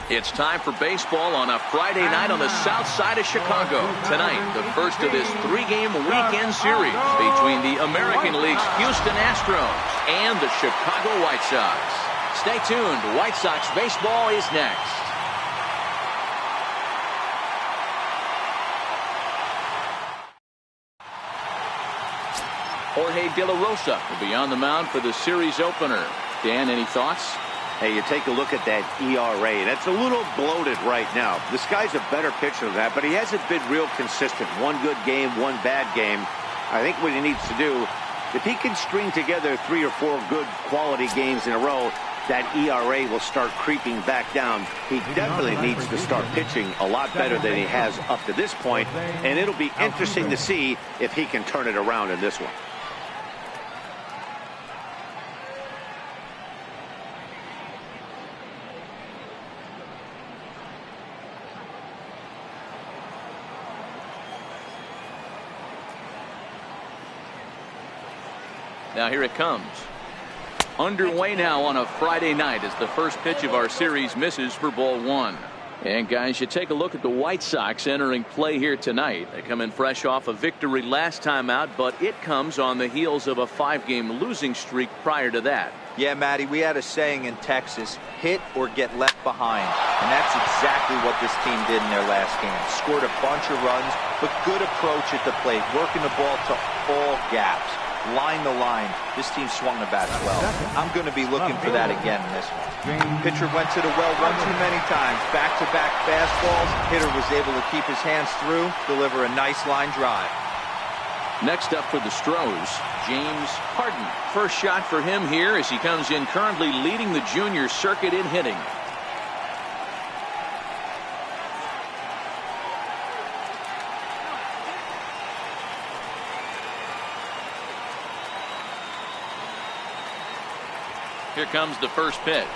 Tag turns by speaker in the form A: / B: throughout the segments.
A: It's time for baseball on a Friday night on the south side of Chicago. Tonight, the first of this three-game weekend series between the American League's Houston Astros and the Chicago White Sox. Stay tuned. White Sox baseball is next. Jorge De La Rosa will be on the mound for the series opener. Dan, any thoughts?
B: Hey, you take a look at that ERA. That's a little bloated right now. This guy's a better pitcher than that, but he hasn't been real consistent. One good game, one bad game. I think what he needs to do, if he can string together 3 or 4 good quality games in a row, that ERA will start creeping back down. He definitely needs to start pitching a lot better than he has up to this point, and it'll be interesting to see if he can turn it around in this one.
A: Now here it comes. Underway now on a Friday night as the first pitch of our series misses for ball 1. And guys, you take a look at the White Sox entering play here tonight. They come in fresh off a victory last time out, but it comes on the heels of a 5-game losing streak prior to that.
C: Yeah, Matty, we had a saying in Texas, hit or get left behind. And that's exactly what this team did in their last game. Scored a bunch of runs, but good approach at the plate, working the ball to all gaps. Line the line. This team swung the bat well. I'm going to be looking for that again in this one. Pitcher went to the well one too many times. Back-to-back fastballs. Hitter was able to keep his hands through, deliver a nice line drive.
A: Next up for the Astros, James Harden. First shot for him here as he comes in currently leading the junior circuit in hitting. Here comes the first pitch.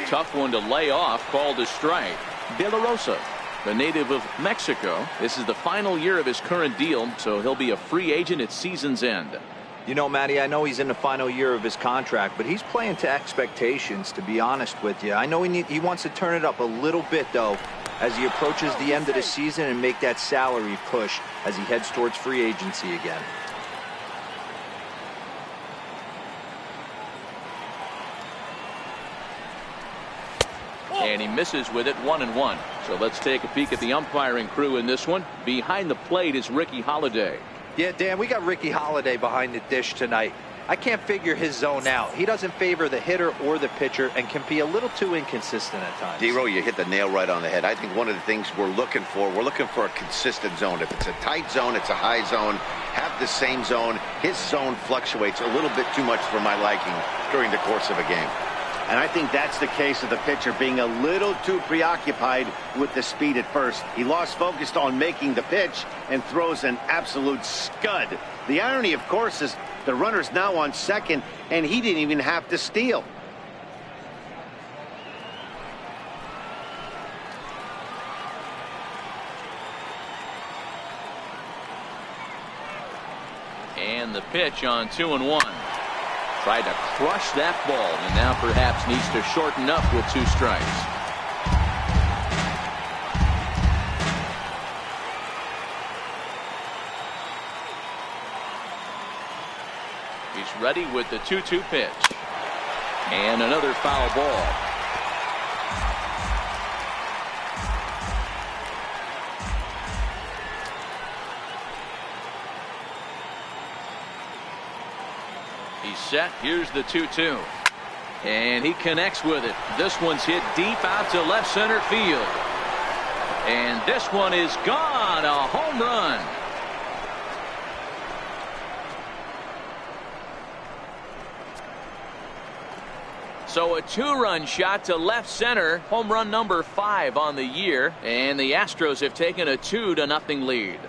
A: Tough one to lay off, called a strike. De La Rosa, the native of Mexico. This is the final year of his current deal, so he'll be a free agent at season's end.
C: You know, Matty, I know he's in the final year of his contract, but he's playing to expectations, to be honest with you. I know he wants to turn it up a little bit, though, as he approaches the end of the season and make that salary push as he heads towards free agency again.
A: And he misses with it, 1-1. So let's take a peek at the umpiring crew in this one. Behind the plate is Ricky Holiday.
C: Yeah, Dan, we got Ricky Holiday behind the dish tonight. I can't figure his zone out. He doesn't favor the hitter or the pitcher and can be a little too inconsistent at times.
B: D-Row, you hit the nail right on the head. I think one of the things we're looking for a consistent zone. If it's a tight zone, it's a high zone. Have the same zone. His zone fluctuates a little bit too much for my liking during the course of a game. And I think that's the case of the pitcher being a little too preoccupied with the speed at first. He lost focus on making the pitch and throws an absolute scud. The irony, of course, is the runner's now on second, and he didn't even have to steal.
A: And the pitch on 2-1. Tried to crush that ball and now perhaps needs to shorten up with 2 strikes. He's ready with the 2-2 pitch. And another foul ball. He's set. Here's the 2-2. And he connects with it. This one's hit deep out to left center field. And this one is gone. A home run. So a 2-run shot to left center. Home run number 5 on the year. And the Astros have taken a 2-0 lead.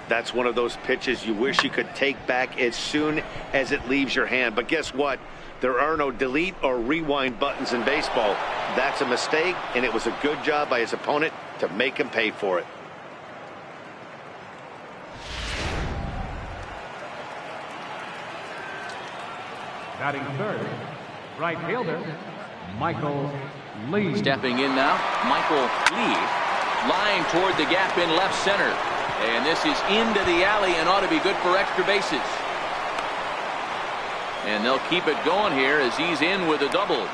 B: That's one of those pitches you wish you could take back as soon as it leaves your hand. But guess what? There are no delete or rewind buttons in baseball. That's a mistake, and it was a good job by his opponent to make him pay for it.
D: Batting third, right fielder, Michael Lee.
A: Stepping in now, Michael Lee. Line toward the gap in left center. And this is into the alley and ought to be good for extra bases. And they'll keep it going here as he's in with a double.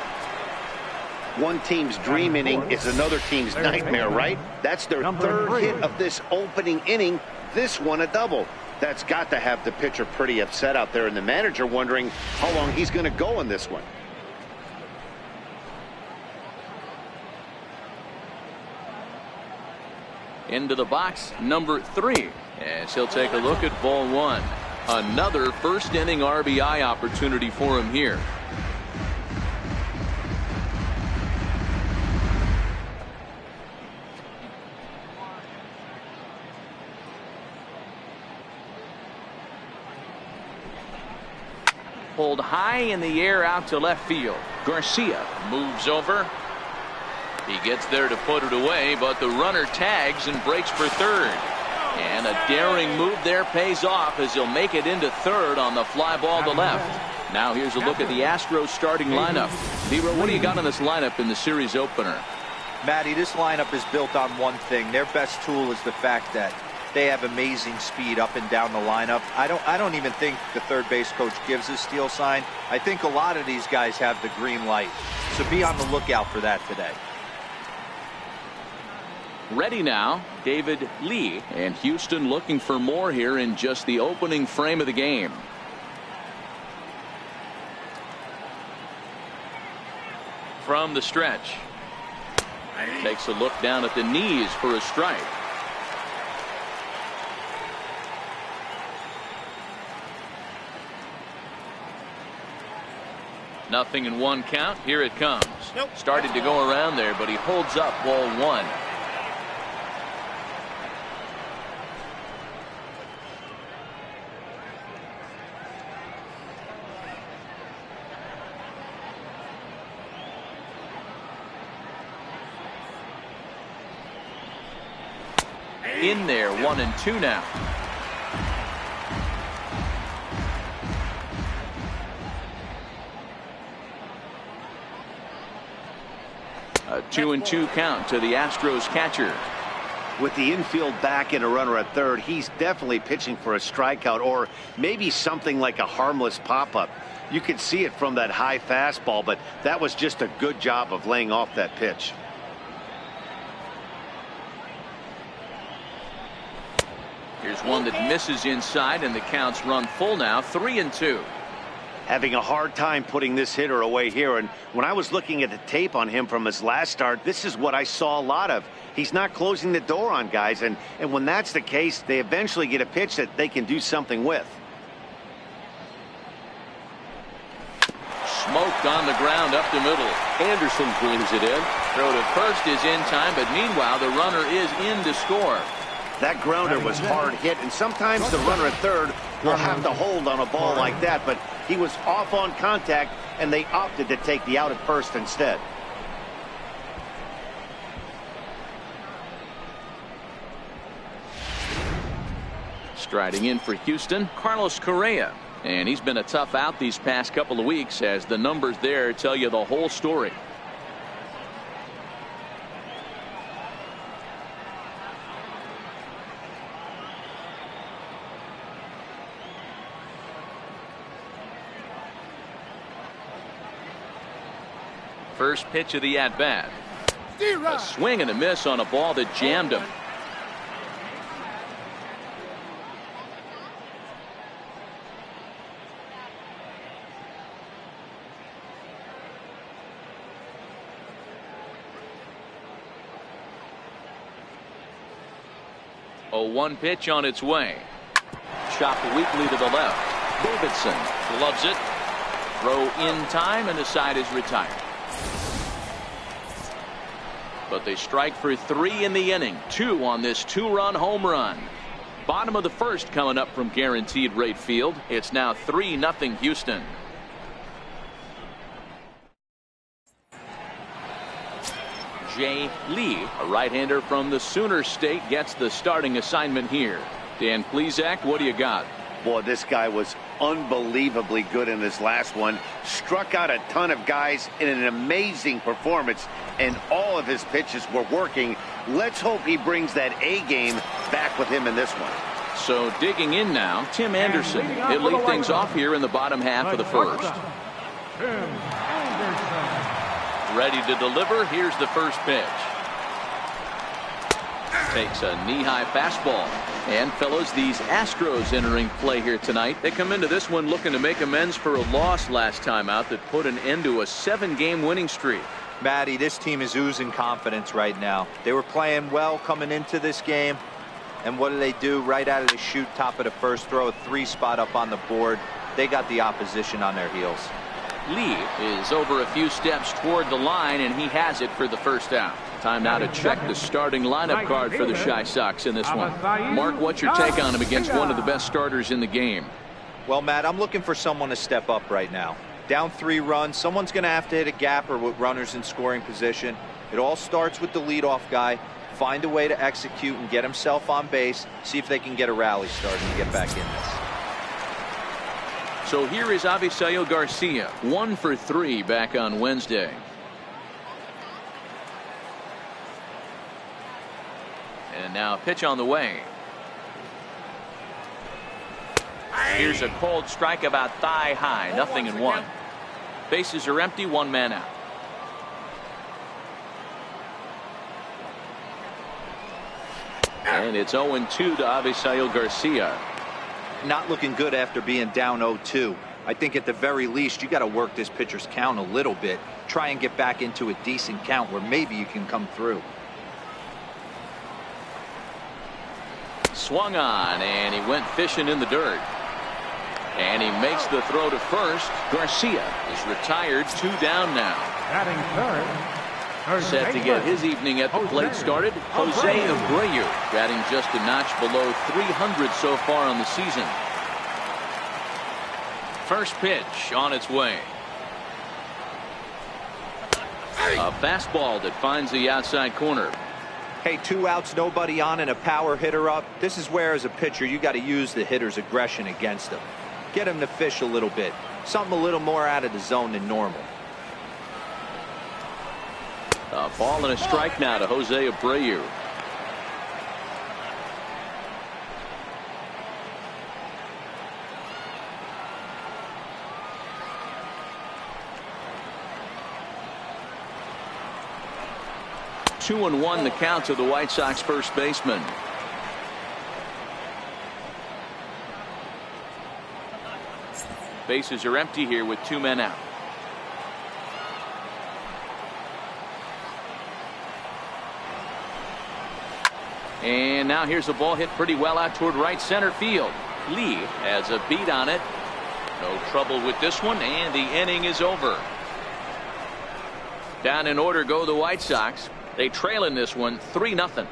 B: One team's dream inning is another team's nightmare, right? That's their third hit of this opening inning. This one a double. That's got to have the pitcher pretty upset out there, and the manager wondering how long he's going to go in this one.
A: Into the box, number 3. As he'll take a look at ball 1. Another first inning RBI opportunity for him here. Pulled high in the air out to left field. Garcia moves over. He gets there to put it away, but the runner tags and breaks for third. And a daring move there pays off as he'll make it into third on the fly ball to left. Now here's a look at the Astros starting lineup. Zero, what do you got on this lineup in the series opener?
C: Matty, this lineup is built on one thing. Their best tool is the fact that they have amazing speed up and down the lineup. I don't even think the third base coach gives a steal sign. I think a lot of these guys have the green light. So be on the lookout for that today.
A: Ready now, David Lee, and Houston looking for more here in just the opening frame of the game. From the stretch. Takes a look down at the knees for a strike. Nothing in one count. Here it comes. Started to go around there, but he holds up ball 1. In there, 1-2 now. A 2-2 count to the Astros catcher.
B: With the infield back and a runner at third, he's definitely pitching for a strikeout or maybe something like a harmless pop-up. You could see it from that high fastball, but that was just a good job of laying off that pitch.
A: Here's one that misses inside, and the counts run full now, 3-2.
B: Having a hard time putting this hitter away here, and when I was looking at the tape on him from his last start, this is what I saw a lot of. He's not closing the door on guys, and when that's the case, they eventually get a pitch that they can do something with.
A: Smoked on the ground up the middle. Anderson brings it in. Throw to first is in time, but meanwhile the runner is in to score.
B: That grounder was hard hit, and sometimes the runner at third will have to hold on a ball like that, but he was off on contact, and they opted to take the out at first instead.
A: Striding in for Houston, Carlos Correa. And he's been a tough out these past couple of weeks, as the numbers there tell you the whole story. First pitch of the at-bat. A swing and a miss on a ball that jammed him. A 1 pitch on its way. Chopped weakly to the left. Davidson gloves it. Throw in time, and the side is retired. But they strike for 3 in the inning. 2 on this 2-run home run. Bottom of the first coming up from Guaranteed Rate Field. It's now 3-0 Houston. Jay Lee, a right-hander from the Sooner State, gets the starting assignment here. Dan Plesac, what do you got?
B: Boy, this guy was unbelievably good in this last one. Struck out a ton of guys in an amazing performance, and all of his pitches were working. Let's hope he brings that A game back with him in this one.
A: So digging in now, Tim Anderson. He'll lead things off here in the bottom half of the first. Ready to deliver. Here's the first pitch. Takes a knee-high fastball. And fellows, these Astros entering play here tonight. They come into this one looking to make amends for a loss last time out that put an end to a 7-game winning streak.
C: Matty, this team is oozing confidence right now. They were playing well coming into this game. And what do? Right out of the chute, top of the first, throw a 3 spot up on the board. They got the opposition on their heels.
A: Lee is over a few steps toward the line, and he has it for the first out. Time now to check the starting lineup card for the Chi Sox in this one. Mark, what's your take on him against one of the best starters in the game?
C: Well, Matt, I'm looking for someone to step up right now. Down 3 runs, someone's going to have to hit a gapper with runners in scoring position. It all starts with the leadoff guy. Find a way to execute and get himself on base. See if they can get a rally started and get back in this.
A: So here is Avisail Garcia, 1 for 3 back on Wednesday. And now a pitch on the way. Here's a cold strike about thigh high, 0-1. Bases are empty, 1 man out. And it's 0-2 to Avisail Garcia.
C: Not looking good after being down 0-2. I think at the very least you got to work this pitcher's count a little bit. Try and get back into a decent count where maybe you can come through.
A: Swung on, and he went fishing in the dirt. And he makes the throw to first. Garcia is retired, 2 down now.
D: Batting third.
A: Set to get his evening at the plate started, Jose Abreu, batting just a notch below 300 so far on the season. First pitch on its way. A fastball that finds the outside corner.
C: Hey, 2 outs, nobody on, and a power hitter up. This is where, as a pitcher, you got to use the hitter's aggression against him. Get him to fish a little bit. Something a little more out of the zone than normal.
A: A ball and a strike now to Jose Abreu. Two and 1 the count to the White Sox first baseman. Bases are empty here with 2 men out. And now here's a ball hit pretty well out toward right center field. Lee has a beat on it. No trouble with this one, and the inning is over. Down in order go the White Sox. They trail in this one 3-0.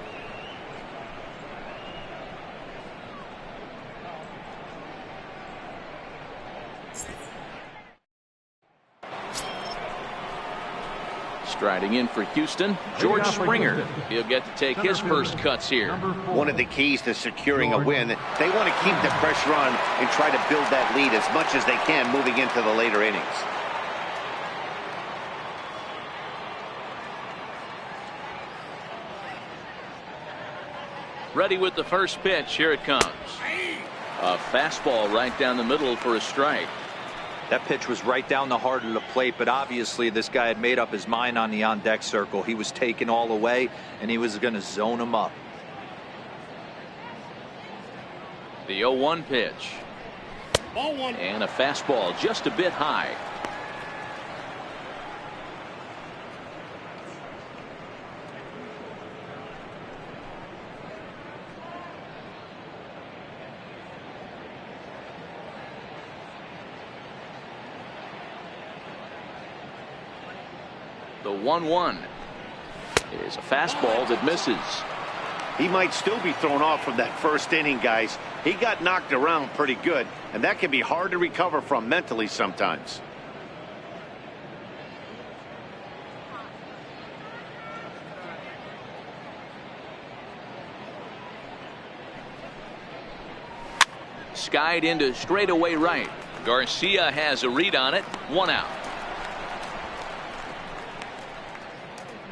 A: Striding in for Houston, George Springer. He'll get to take his first cuts here.
B: One of the keys to securing a win, they want to keep the pressure on and try to build that lead as much as they can moving into the later innings.
A: Ready with the first pitch. Here it comes. A fastball right down the middle for a strike.
C: That pitch was right down the heart of the plate, but obviously this guy had made up his mind on the on-deck circle. He was taken all away, and he was going to zone him up.
A: The 0-1 pitch. Ball 1. And a fastball just a bit high. The 1-1 is a fastball that misses.
B: He might still be thrown off from that first inning, guys. He got knocked around pretty good, and that can be hard to recover from mentally sometimes.
A: skied into straightaway right. Garcia has a read on it. 1 out.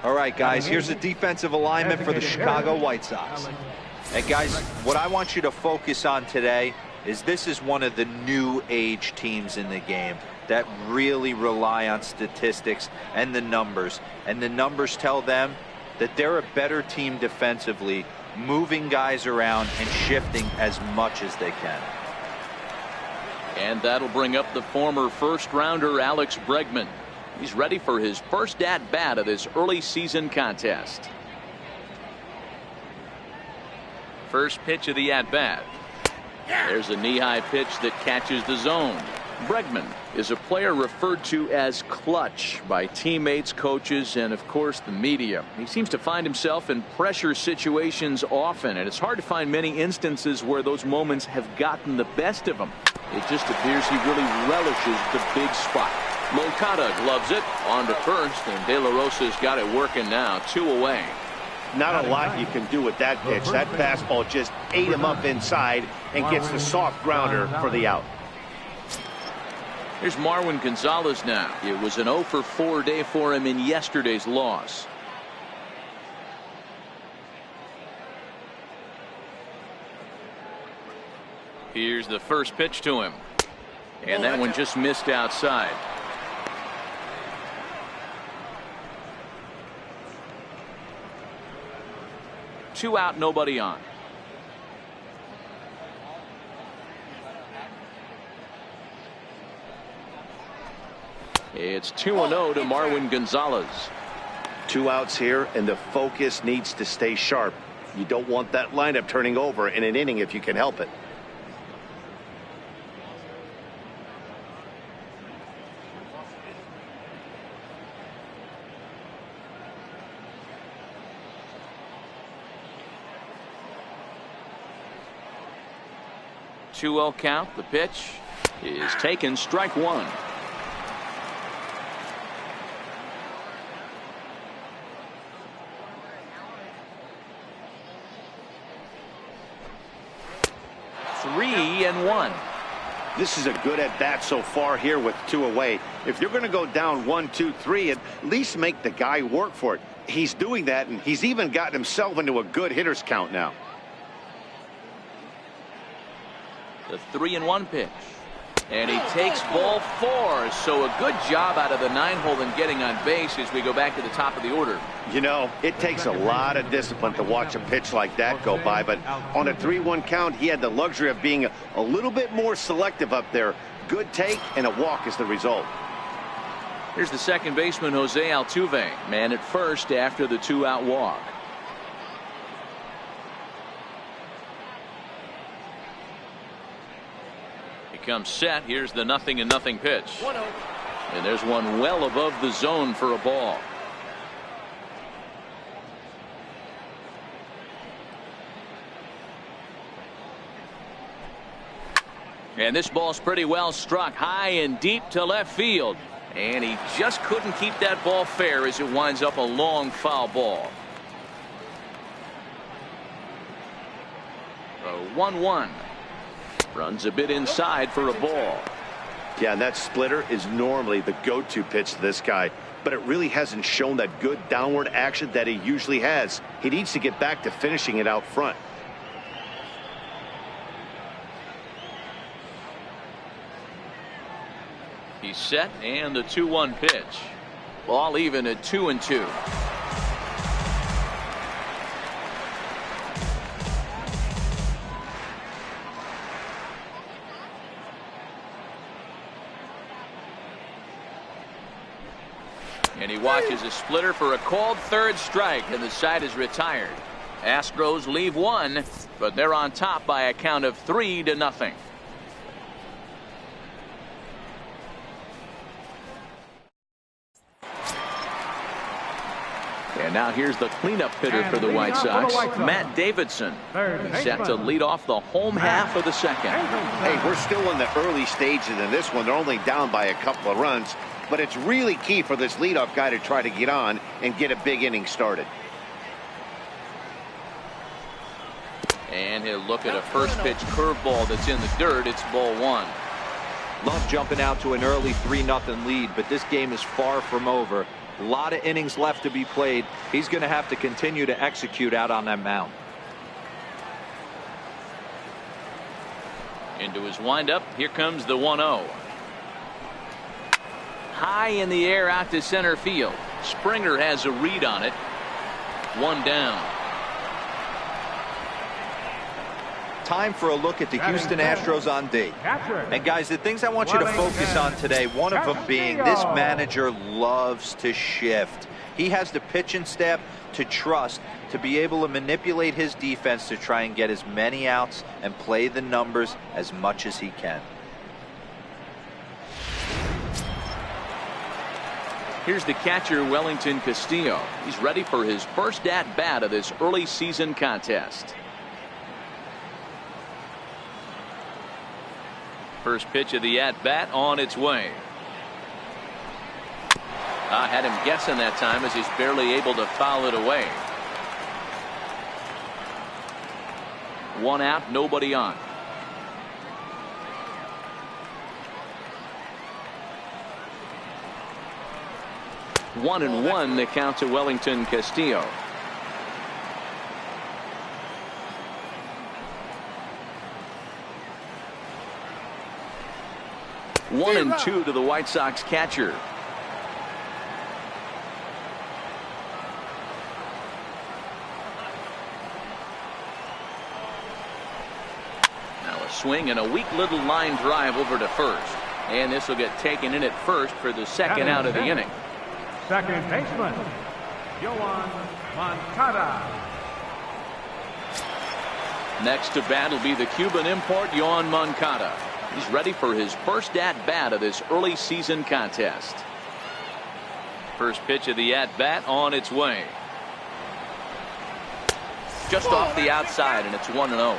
C: All right, guys, here's the defensive alignment for the Chicago White Sox. And guys, what I want you to focus on today is this is one of the new age teams in the game that really rely on statistics and the numbers. And the numbers tell them that they're a better team defensively, moving guys around and shifting as much as they can.
A: And that'll bring up the former first-rounder Alex Bregman. He's ready for his first at-bat of this early season contest. First pitch of the at-bat. There's a knee-high pitch that catches the zone. Bregman is a player referred to as clutch by teammates, coaches, and of course the media. He seems to find himself in pressure situations often, and it's hard to find many instances where those moments have gotten the best of him. It just appears he really relishes the big spot. Moncada gloves it on to first, and De La Rosa's got it working now. 2 away.
E: Not a lot you can do with that pitch. That fastball just ate him up inside and gets the soft grounder for the out.
A: Here's Marwin Gonzalez now. It was an 0 for 4 day for him in yesterday's loss. Here's the first pitch to him. And that one just missed outside. Two out, nobody on. It's 2-0 to Marwin Gonzalez.
E: 2 outs here, and the focus needs to stay sharp. You don't want that lineup turning over in an inning if you can help it.
A: Two-0 count. The pitch is taken. Strike 1. Three and 1.
E: This is a good at bat so far here with 2 away. If you're going to go down 1, 2, 3, at least make the guy work for it. He's doing that, and he's even gotten himself into a good hitter's count now.
A: The 3-1 pitch. And he takes ball 4. So a good job out of the 9-hole in getting on base as we go back to the top of the order.
E: You know, it takes a lot of discipline to watch a pitch like that go by, but on a 3-1 count, he had the luxury of being a little bit more selective up there. Good take, and a walk is the result.
A: Here's the second baseman, Jose Altuve, man at first after the 2-out walk. Comes set. Here's the 0-0 pitch. And there's one well above the zone for a ball. And this ball's pretty well struck high and deep to left field. And he just couldn't keep that ball fair as it winds up a long foul ball. A 1-1. Runs a bit inside for a ball.
E: Yeah, and that splitter is normally the go-to pitch to this guy, but it really hasn't shown that good downward action that he usually has. He needs to get back to finishing it out front.
A: He's set, and the 2-1 pitch. Ball even at 2-2. And he watches a splitter for a called third strike, and the side is retired. Astros leave 1, but they're on top by a count of 3-0. And now here's the cleanup hitter for the White Sox, Matt Davidson. Set to lead off the home half of the second.
E: Hey, we're still in the early stages in this one. They're only down by a couple of runs. But it's really key for this leadoff guy to try to get on and get a big inning started.
A: And he'll look at a first pitch curveball that's in the dirt. It's ball one.
C: Love jumping out to an early 3-0 lead, but this game is far from over. A lot of innings left to be played. He's going to have to continue to execute out on that mound.
A: Into his windup. Here comes the 1-0. High in the air out to center field. Springer has a read on it. One down.
C: Time for a look at the Houston Astros on D. And guys, the things I want you to focus on today, one of them being this manager loves to shift. He has the pitching staff to trust to be able to manipulate his defense to try and get as many outs and play the numbers as much as he can.
A: Here's the catcher, Wellington Castillo. He's ready for his first at-bat of this early season contest. First pitch of the at-bat on its way. I had him guessing that time as he's barely able to foul it away. One out, nobody on. One and one, the count to Wellington Castillo. One and two to the White Sox catcher. Now a swing and a weak little line drive over to first. And this will get taken in at first for the second out of the inning.
D: Second baseman, Yoan Moncada.
A: Next to bat will be the Cuban import, Yoan Moncada. He's ready for his first at-bat of this early season contest. First pitch of the at-bat on its way. Just off the outside, and it's 1-0.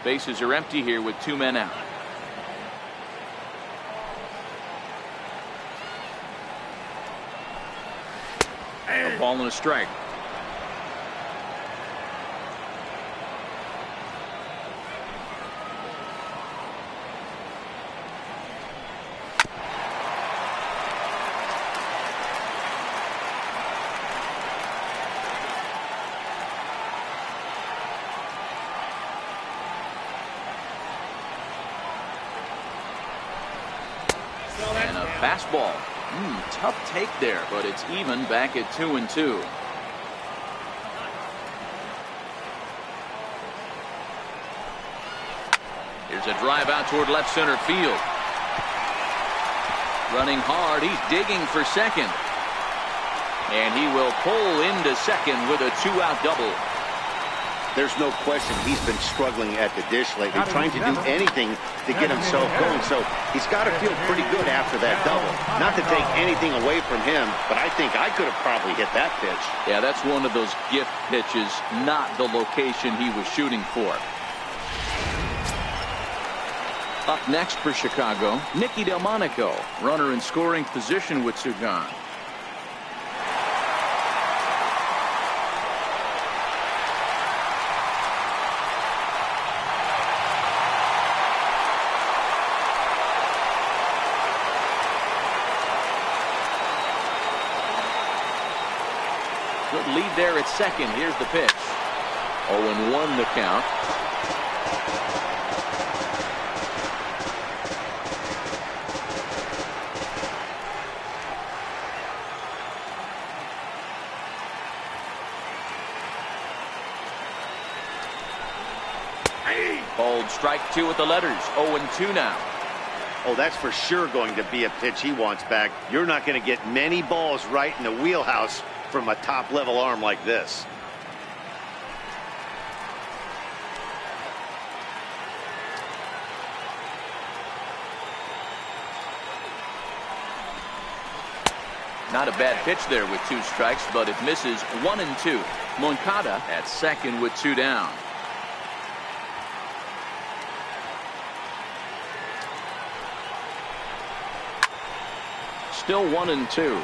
A: Bases are empty here with two men out. A ball and a strike. And a fastball. Tough take there, but it's even back at 2-2. Here's a drive out toward left center field. Running hard, he's digging for second. And he will pull into second with a two-out double.
E: There's no question he's been struggling at the dish lately, trying to do anything to get himself going. So he's got to feel pretty good after that double. Not to take anything away from him, but I think I could have probably hit that pitch.
A: Yeah, that's one of those gift pitches, not the location he was shooting for. Up next for Chicago, Nicky Delmonico, runner in scoring position with two gone. Good lead there at second. Here's the pitch. 0-1 the count. Bold strike two with the letters. 0-2 now.
E: Oh, that's for sure going to be a pitch he wants back. You're not going to get many balls right in the wheelhouse from a top-level arm like this.
A: Not a bad pitch there with two strikes, but it misses. 1-2. Moncada at second with two down. Still 1-2.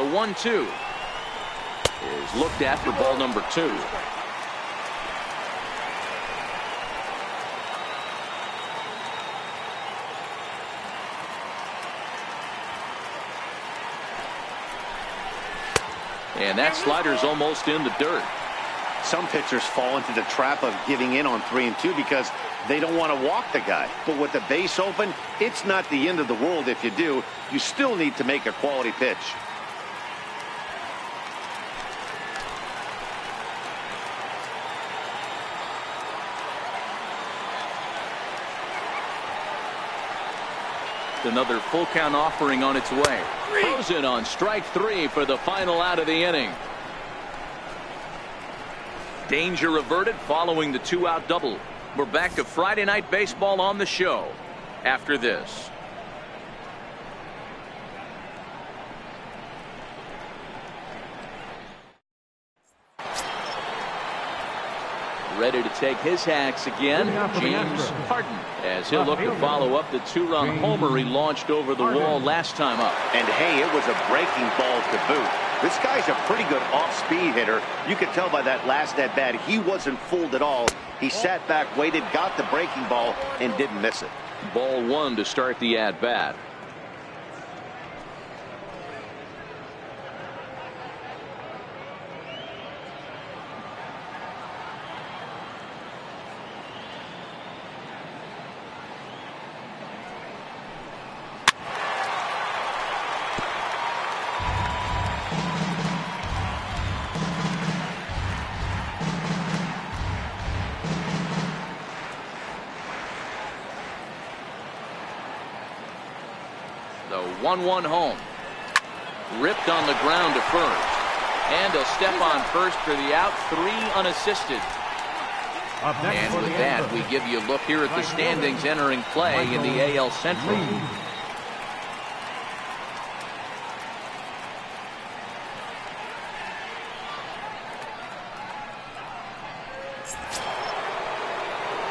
A: 1-2 is looked at for ball number 2. And that slider's almost in the dirt.
E: Some pitchers fall into the trap of giving in on 3 and 2 because they don't want to walk the guy. But with the base open, it's not the end of the world if you do. You still need to make a quality pitch.
A: Another full count offering on its way. Frozen on strike 3 for the final out of the inning. Danger averted following the 2-out double. We're back to Friday Night Baseball on the show after this. Ready to take his hacks again, James Harden, as he'll look to follow up the 2-run homer he launched over the wall last time up.
E: And hey, it was a breaking ball to boot. This guy's a pretty good off-speed hitter. You could tell by that last at-bat he wasn't fooled at all. He sat back, waited, got the breaking ball, and didn't miss it.
A: Ball 1 to start the at-bat. The 1-1 home. Ripped on the ground to first. And a step on first for the out. 3 unassisted. And with that, we give you a look here at the standings entering play in the AL Central.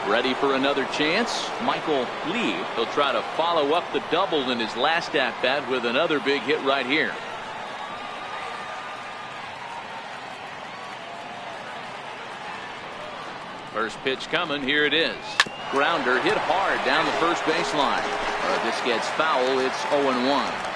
A: Ready for another chance? Michael Lee. He'll try to follow up the double in his last at-bat with another big hit right here. First pitch coming. Here it is. Grounder hit hard down the first baseline. This gets foul. It's 0-1.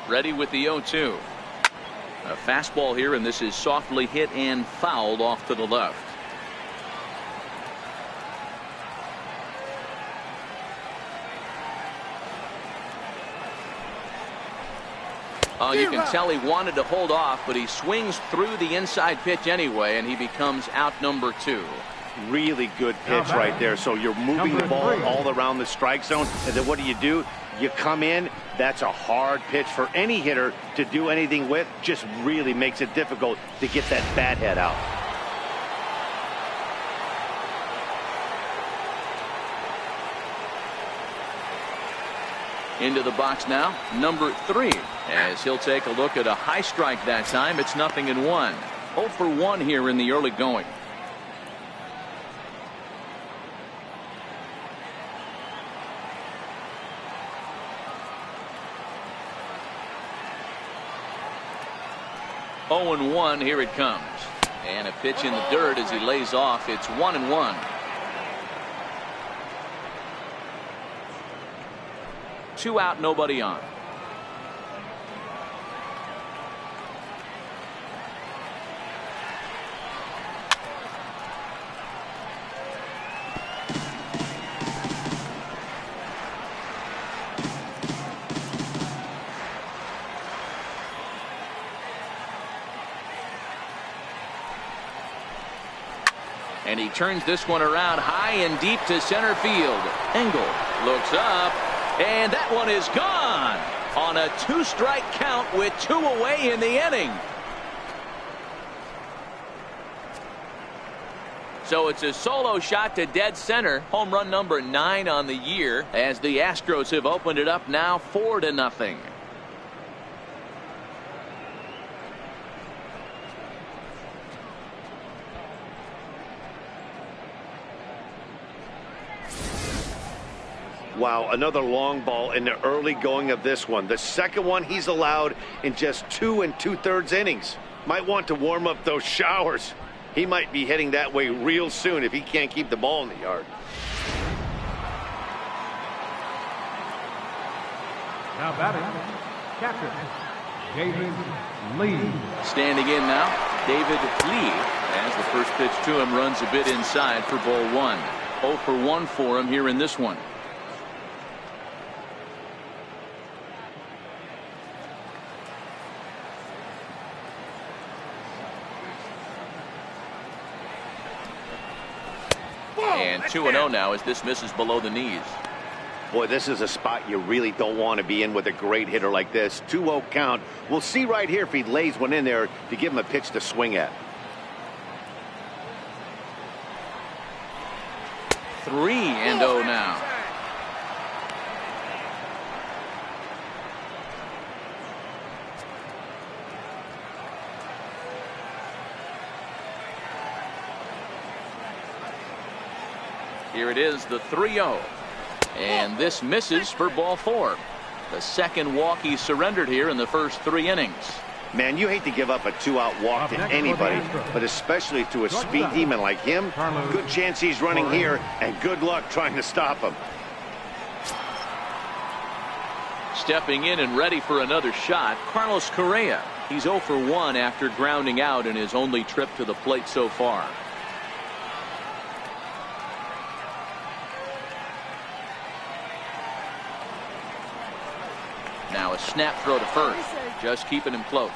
A: Ready with the 0-2. A fastball here, and this is softly hit and fouled off to the left. You can tell he wanted to hold off, but he swings through the inside pitch anyway, and he becomes out number 2.
E: Really good pitch right there. So you're moving the ball all around the strike zone, and then what do? You come in. That's a hard pitch for any hitter to do anything with. Just really makes it difficult to get that bat head out.
A: Into the box now, number 3, as he'll take a look at a high strike that time. It's 0-1. 0 for 1 here in the early going. Oh, 1 here it comes, and a pitch in the dirt as he lays off. It's 1-1. 2 out, nobody on. And he turns this one around high and deep to center field. Engel looks up, and that one is gone on a 2-strike count with 2 away in the inning. So it's a solo shot to dead center. Home run number 9 on the year, as the Astros have opened it up now 4-0.
E: Wow, another long ball in the early going of this one. The second one he's allowed in just 2 2/3 innings. Might want to warm up those showers. He might be heading that way real soon if he can't keep the ball in the yard.
D: Now batting, catcher, David Lee.
A: Standing in now, David Lee, as the first pitch to him runs a bit inside for ball 1. 0 for 1 for him here in this one. And 2-0 now as this misses below the knees.
E: Boy, this is a spot you really don't want to be in with a great hitter like this. 2-0 count. We'll see right here if he lays one in there to give him a pitch to swing at.
A: 3-0 now. Here it is, the 3-0. And this misses for ball 4. The second walk he surrendered here in the first 3 innings.
E: Man, you hate to give up a 2-out walk to anybody, but especially to a speed demon like him. Good chance he's running here, and good luck trying to stop him.
A: Stepping in and ready for another shot, Carlos Correa. He's 0 for 1 after grounding out in his only trip to the plate so far. Now a snap throw to first, just keeping him close.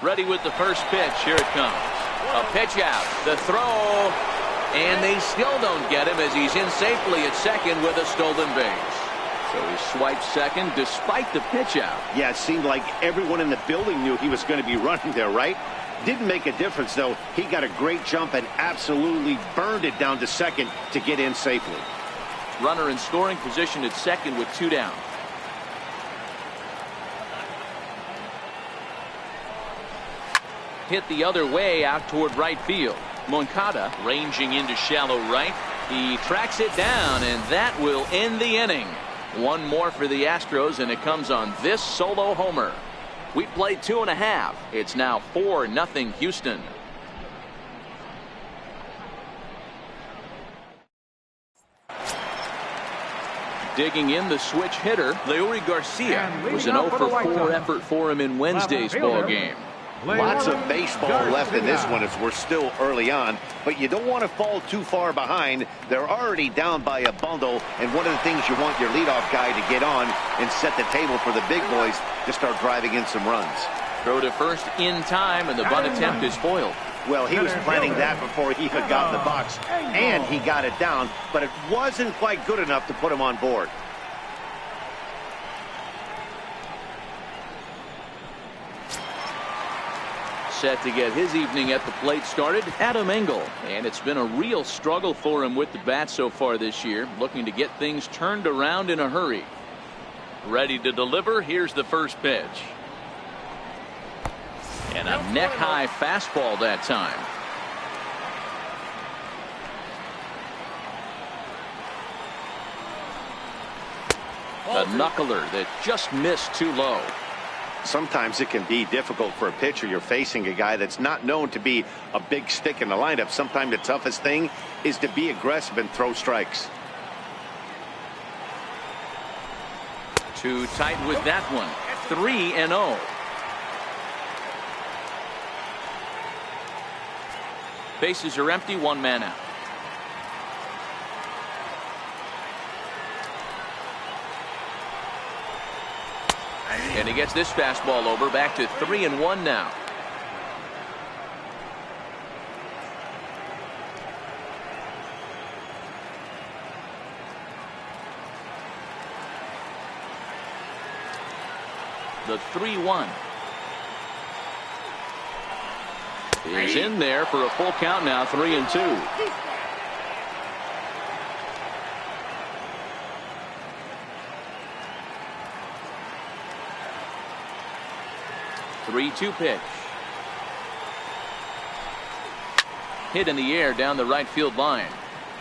A: Ready with the first pitch. Here it comes. A pitch out. The throw. And they still don't get him as he's in safely at second with a stolen base. So he swipes second despite the pitch out.
E: Yeah, it seemed like everyone in the building knew he was going to be running there, right? Didn't make a difference, though. He got a great jump and absolutely burned it down to second to get in safely.
A: Runner in scoring position at second with 2 down. Hit the other way out toward right field. Moncada ranging into shallow right. He tracks it down, and that will end the inning. One more for the Astros, and it comes on this solo homer. We played 2.5. It's now 4-0 Houston. Digging in, the switch hitter, Leury Garcia, was an 0 for 4 effort for him in Wednesday's ball game.
E: Lots of baseball left in this one as we're still early on, but you don't want to fall too far behind. They're already down by a bundle, and one of the things you want your leadoff guy to get on and set the table for the big boys to start driving in some runs.
A: Throw to first in time, and the bunt attempt is foiled.
E: Well, he was planning that before he even got in the box, and he got it down, but it wasn't quite good enough to put him on board.
A: Set to get his evening at the plate started, Adam Engel. And it's been a real struggle for him with the bat so far this year, looking to get things turned around in a hurry. Ready to deliver. Here's the first pitch. And a neck-high fastball that time. A knuckler that just missed too low.
E: Sometimes it can be difficult for a pitcher. You're facing a guy that's not known to be a big stick in the lineup. Sometimes the toughest thing is to be aggressive and throw strikes.
A: Too tight with that one. 3-0. Bases are empty, 1 man out. And he gets this fastball over, back to 3-1 now. The 3-1 is in there for a full count now. 3-2. 3-2 pitch. Hit in the air down the right field line.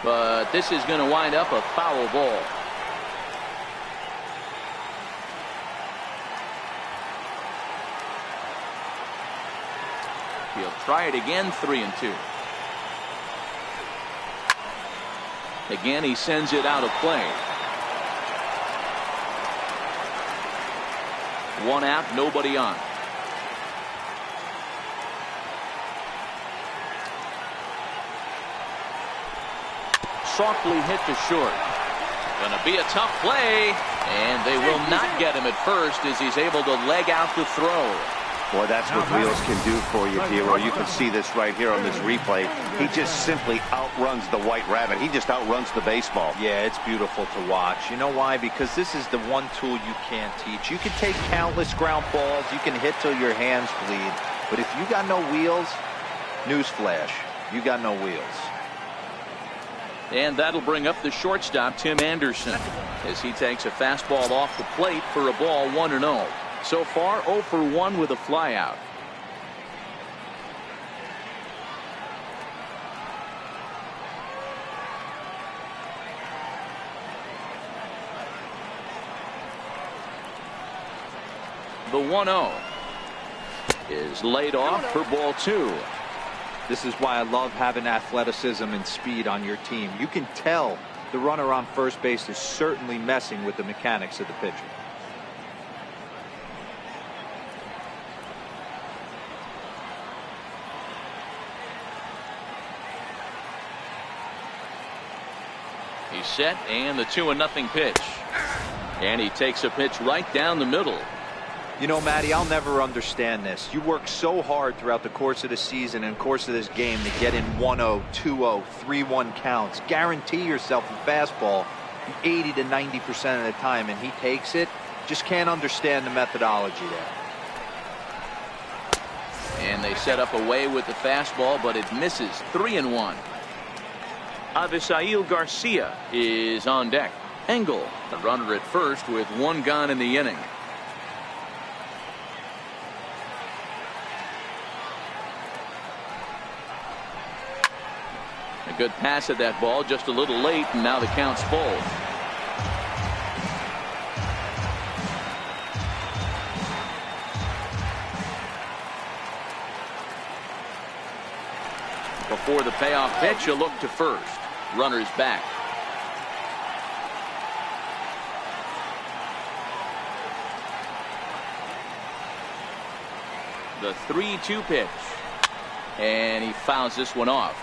A: But this is going to wind up a foul ball. He'll try it again. 3-2. Again, he sends it out of play. One out, nobody on. Softly hit to short. Gonna be a tough play, and they will not get him at first as he's able to leg out the throw.
E: Boy, that's what wheels can do for you, Hero. You can see this right here on this replay. He just simply outruns the White Rabbit. He just outruns the baseball.
C: Yeah, it's beautiful to watch. You know why? Because this is the one tool you can't teach. You can take countless ground balls. You can hit till your hands bleed. But if you got no wheels, newsflash, you got no wheels.
A: And that'll bring up the shortstop, Tim Anderson, as he takes a fastball off the plate for a ball. 1-0. So far 0 for 1 with a flyout. The 1-0 is laid off for ball 2.
C: This is why I love having athleticism and speed on your team. You can tell the runner on first base is certainly messing with the mechanics of the pitcher.
A: He's set, and the 2-0 pitch. And he takes a pitch right down the middle.
C: You know, Matty, I'll never understand this. You work so hard throughout the course of the season and course of this game to get in 1-0, 2-0, 3-1 counts. Guarantee yourself a fastball 80 to 90% of the time, and he takes it. Just can't understand the methodology there.
A: And they set up away with the fastball, but it misses. 3-1. Avisail Garcia is on deck. Engel, the runner at first, with one gone in the inning. A good pass at that ball, just a little late, and now the count's full. Before the payoff pitch, a look to first. Runner's back. The 3-2 pitch. And he fouls this one off.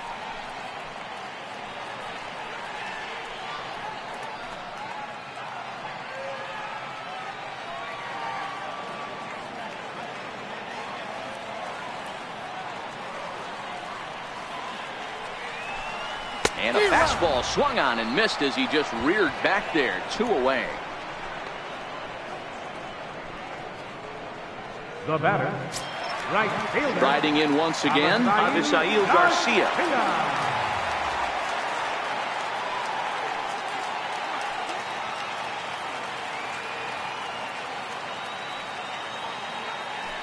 A: And a fastball swung on and missed as he just reared back there. 2 away.
D: The batter, right fielder.
A: Riding in once again, Avisail Garcia.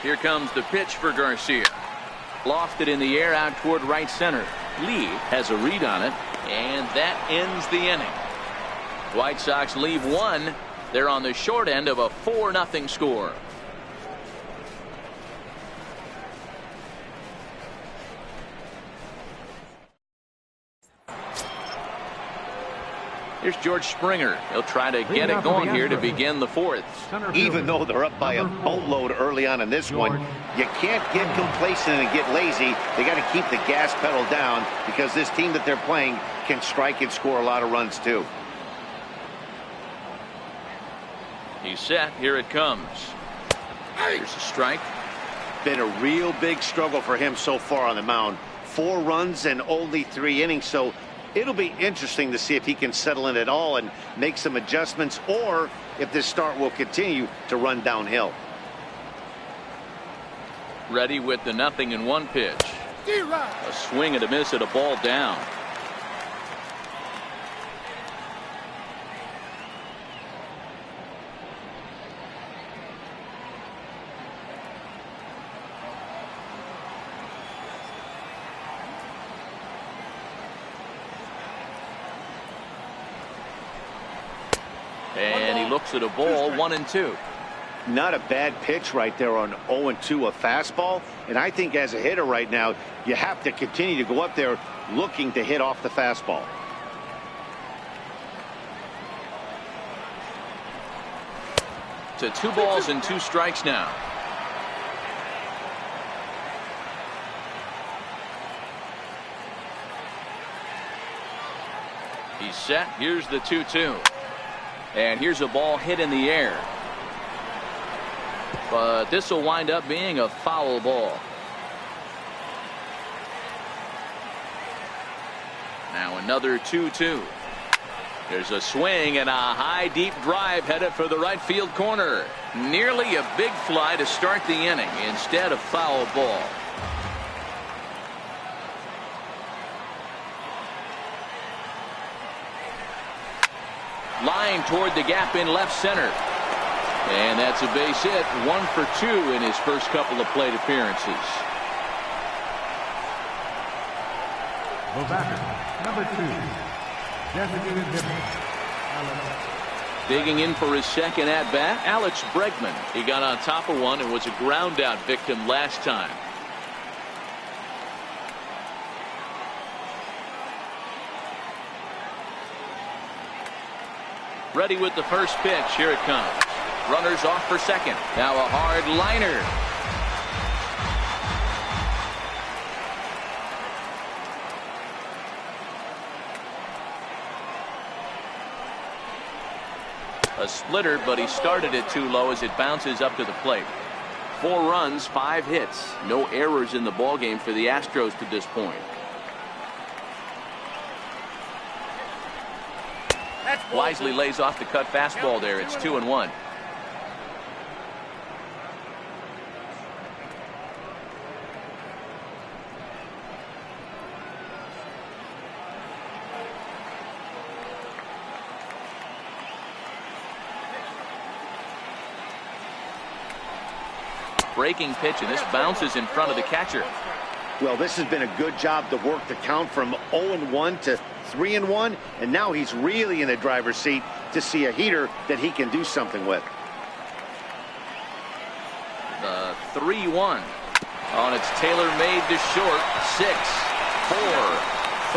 A: Here comes the pitch for Garcia. Lofted in the air out toward right center. Lee has a read on it, and that ends the inning. White Sox leave one. They're on the short end of a 4-0 score. Here's George Springer. He'll try to get it going here to begin the 4th.
E: Even though they're up by a boatload early on in this one, you can't get complacent and get lazy. They got to keep the gas pedal down because this team that they're playing can strike and score a lot of runs too.
A: He's set. Here it comes. Here's a strike.
E: Been a real big struggle for him so far on the mound. 4 runs and only 3 innings, so it'll be interesting to see if he can settle in at all and make some adjustments, or if this start will continue to run downhill.
A: Ready with the 0-1 pitch. A swing and a miss at a ball down. And he looks at a ball, 1-2.
E: Not a bad pitch right there on 0-2, a fastball. And I think as a hitter right now, you have to continue to go up there looking to hit off the fastball.
A: To 2 balls and 2 strikes now. He's set. Here's the 2-2. And here's a ball hit in the air. But this will wind up being a foul ball. Now another 2-2. There's a swing and a high deep drive headed for the right field corner. Nearly a big fly to start the inning. Instead, a foul ball. Line toward the gap in left center. And that's a base hit. 1 for 2 in his first couple of plate appearances.
D: The batter, number 2, designated hitter, Alex.
A: Digging in for his second at bat, Alex Bregman. He got on top of one and was a ground out victim last time. Ready with the first pitch. Here it comes. Runners off for second. Now a hard liner. A splitter, but he started it too low as it bounces up to the plate. 4 runs, 5 hits. No errors in the ballgame for the Astros to this point. Wisely lays off the cut fastball there. It's 2-1. Breaking pitch, and this bounces in front of the catcher.
E: Well, this has been a good job to work the count from 0-1 to 3-1, and now he's really in the driver's seat to see a heater that he can do something with.
A: The 3-1 on its tailor-made to short. 6, 4,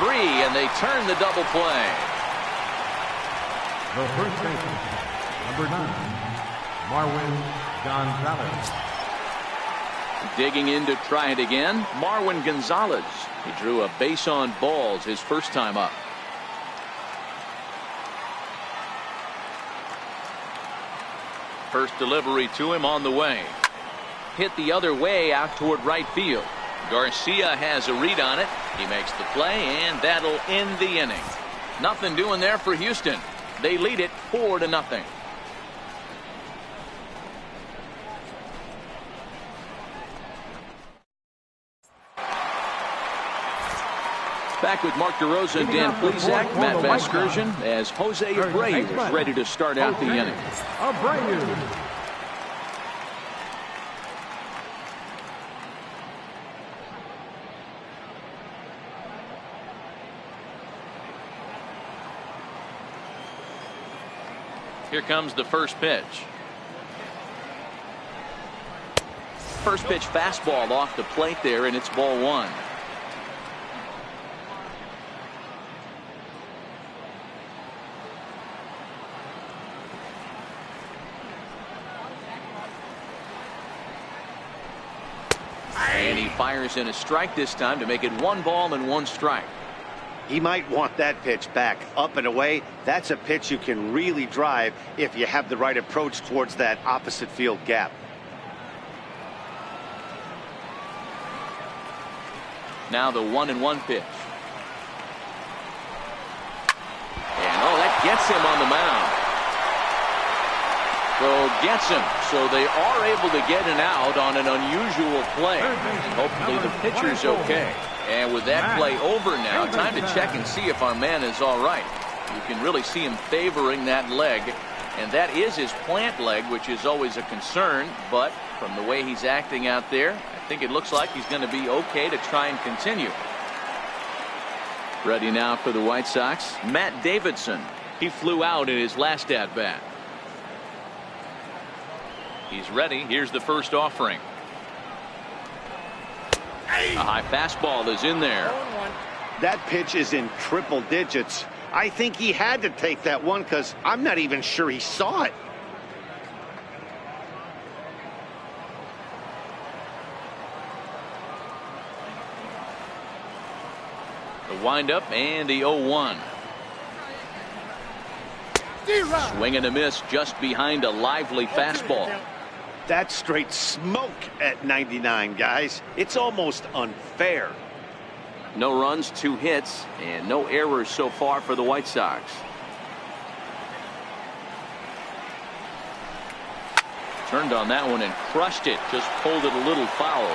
A: 3, and they turn the double play.
D: The first baseman, number 9, Marwin Gonzalez.
A: Digging in to try it again, Marwin Gonzalez. He drew a base on balls his first time up. First delivery to him on the way. Hit the other way out toward right field. Garcia has a read on it. He makes the play, and that'll end the inning. Nothing doing there for Houston. They lead it 4-0. Back with Mark DeRosa and Dan Plesac, Matt Vasgersian, as Jose Abreu is ready to start out the inning.
D: Abreu.
A: Here comes the first pitch. First pitch fastball off the plate there, and it's ball 1. And he fires in a strike this time to make it 1 ball and 1 strike.
E: He might want that pitch back, up and away. That's a pitch you can really drive if you have the right approach towards that opposite field gap.
A: Now the 1-1 pitch. And oh, that gets him on the mound. So gets him, so they are able to get an out on an unusual play. And hopefully the pitcher's okay. And with that play over now, time to check and see if our man is all right. You can really see him favoring that leg, and that is his plant leg, which is always a concern. But from the way he's acting out there, I think it looks like he's going to be okay to try and continue. Ready now for the White Sox, Matt Davidson. He flew out in his last at bat. He's ready. Here's the first offering. A high fastball is in there.
E: That pitch is in triple digits. I think he had to take that one because I'm not even sure he saw it.
A: The windup and the 0-1. Swing and a miss just behind a lively fastball.
E: That's straight smoke at 99, guys. It's almost unfair.
A: No runs, 2 hits, and no errors so far for the White Sox. Turned on that one and crushed it. Just pulled it a little foul.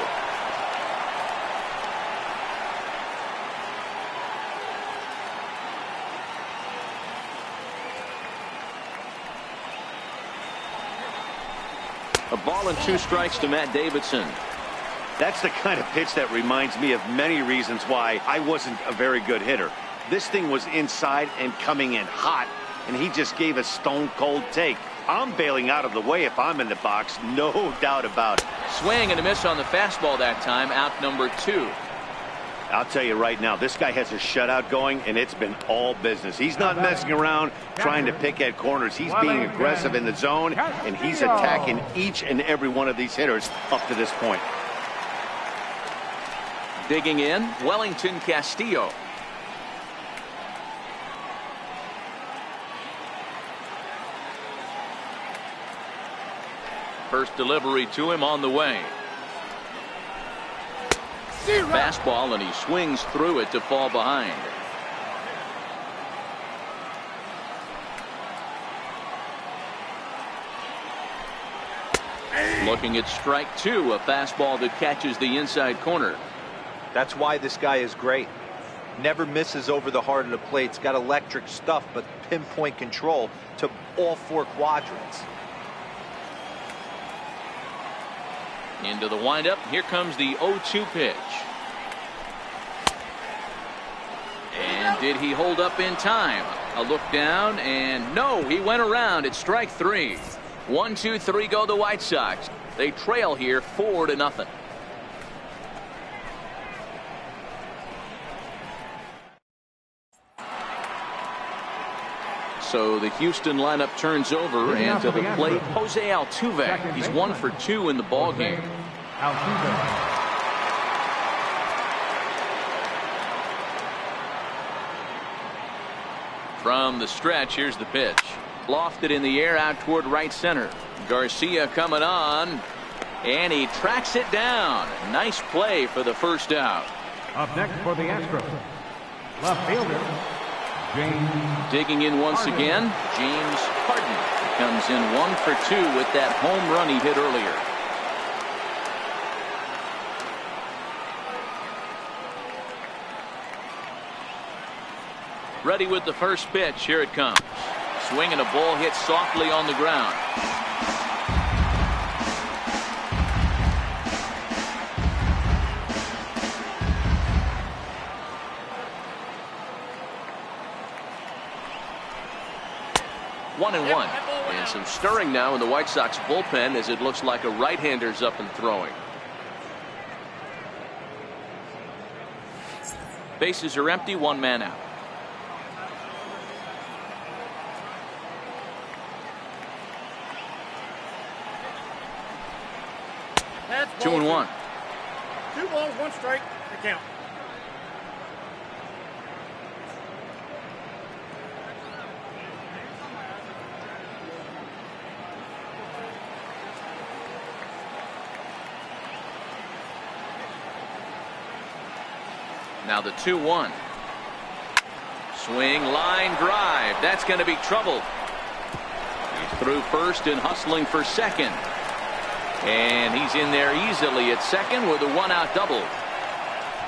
A: A ball and 2 strikes to Matt Davidson.
E: That's the kind of pitch that reminds me of many reasons why I wasn't a very good hitter. This thing was inside and coming in hot, and he just gave a stone cold take. I'm bailing out of the way if I'm in the box, no doubt about it.
A: Swing and a miss on the fastball that time, out number 2.
E: I'll tell you right now, this guy has a shutout going, and it's been all business. He's not messing around trying to pick at corners. He's being aggressive in the zone, and he's attacking each and every one of these hitters up to this point.
A: Digging in, Wellington Castillo. First delivery to him on the way. Fastball, and he swings through it to fall behind. Looking at strike 2, a fastball that catches the inside corner.
C: That's why this guy is great. Never misses over the heart of the plate. It's got electric stuff, but pinpoint control to all 4 quadrants.
A: Into the windup. Here comes the 0-2 pitch. And did he hold up in time? A look down, and no, he went around. It's strike 3. 1, 2, 3 go the White Sox. They trail here 4-0. So the Houston lineup turns over, and to the plate, Jose Altuve. He's 1 for 2 in the ball game. From the stretch, here's the pitch. Lofted in the air out toward right center. Garcia coming on, and he tracks it down. Nice play for the first out.
D: Up next for the Astros, left fielder, James.
A: Digging in once again, James Harden. He comes in 1 for 2 with that home run he hit earlier. Ready with the first pitch. Here it comes. Swing and a ball hit softly on the ground. One and one. And some stirring now in the White Sox bullpen as it looks like a right-hander's up and throwing. Bases are empty, 1 man out.
F: That's
A: 2 and 1.
F: 2 balls, 1 strike to count.
A: Now the 2-1. Swing, line drive. That's going to be trouble. He's through first and hustling for second. And he's in there easily at second with a one-out double.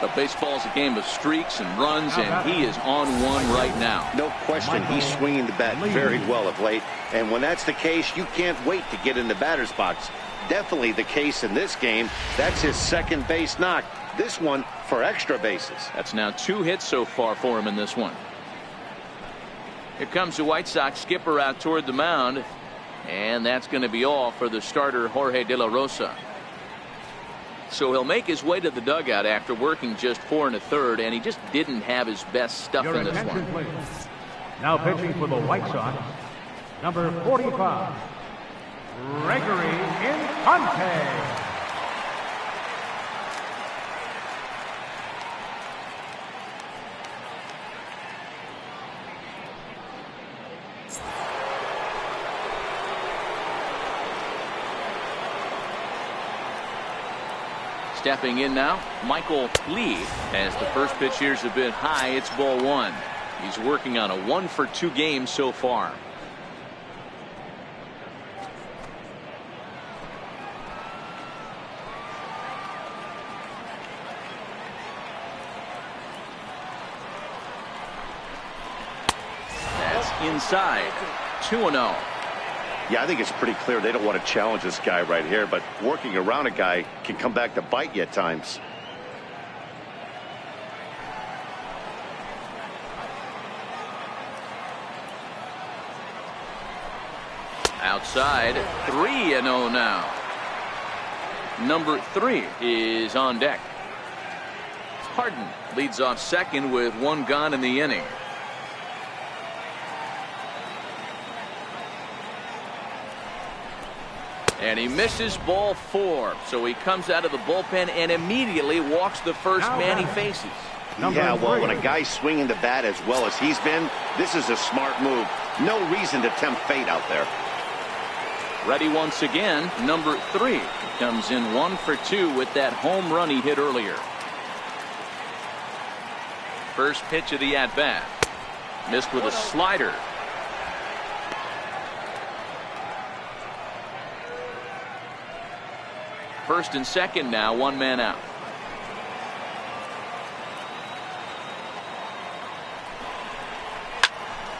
A: But baseball's a game of streaks and runs, and he is on one right now.
E: No question, he's swinging the bat very well of late. And when that's the case, you can't wait to get in the batter's box. Definitely the case in this game. That's his second base knock. This one for extra bases.
A: That's now 2 hits so far for him in this one. Here comes the White Sox skipper out toward the mound. And that's going to be all for the starter, Jorge De La Rosa. So he'll make his way to the dugout after working just 4 1/3, and he just didn't have his best stuff in this one.
D: Please. Now pitching for the White Sox, number 45, Gregory Infante.
A: Stepping in now, Michael Lee. As the first pitch here's a bit high, it's ball 1. He's working on a 1-for-2 game so far. That's inside. 2-0.
E: Yeah, I think it's pretty clear they don't want to challenge this guy right here, but working around a guy can come back to bite you at times.
A: Outside, 3-0 now. Number 3 is on deck. Harden leads off second with 1 gone in the inning. And he misses ball 4. So he comes out of the bullpen and immediately walks the first man he faces.
E: Yeah, well, when a guy's swinging the bat as well as he's been, this is a smart move. No reason to tempt fate out there.
A: Ready once again, number 3. Comes in 1 for 2 with that home run he hit earlier. First pitch of the at-bat. Missed with a slider. First and second now, 1 man out.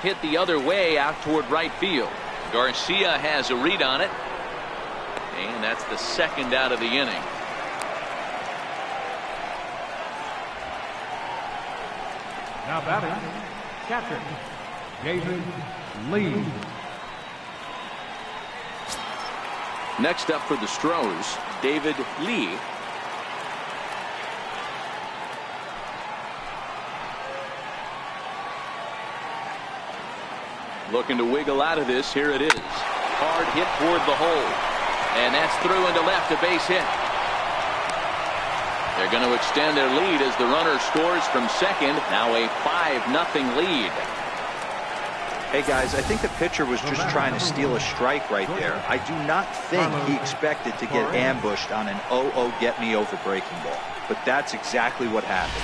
A: Hit the other way out toward right field. Garcia has a read on it. And that's the second out of the inning.
D: Now batting, catcher, David Lee.
A: Next up for the Astros, David Lee. Looking to wiggle out of this. Here it is. Hard hit toward the hole. And that's through into left, a base hit. They're going to extend their lead as the runner scores from second. Now a 5-0 lead.
C: Hey guys, I think the pitcher was just trying to steal a strike right there. I do not think he expected to get ambushed on an 0-0 get me over breaking ball. But that's exactly what happened.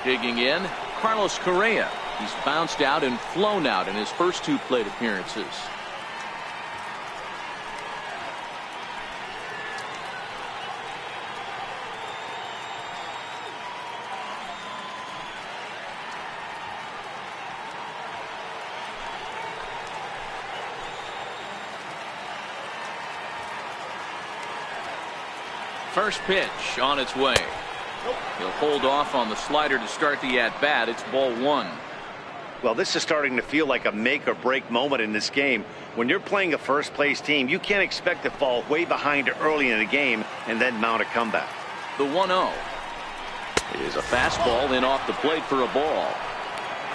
A: Digging in, Carlos Correa. He's bounced out and flown out in his first 2 plate appearances. First pitch on its way. He'll hold off on the slider to start the at-bat. It's ball 1.
E: Well, this is starting to feel like a make or break moment in this game. When you're playing a first place team, you can't expect to fall way behind early in the game and then mount a comeback.
A: The 1-0 is a fastball in off the plate for a ball.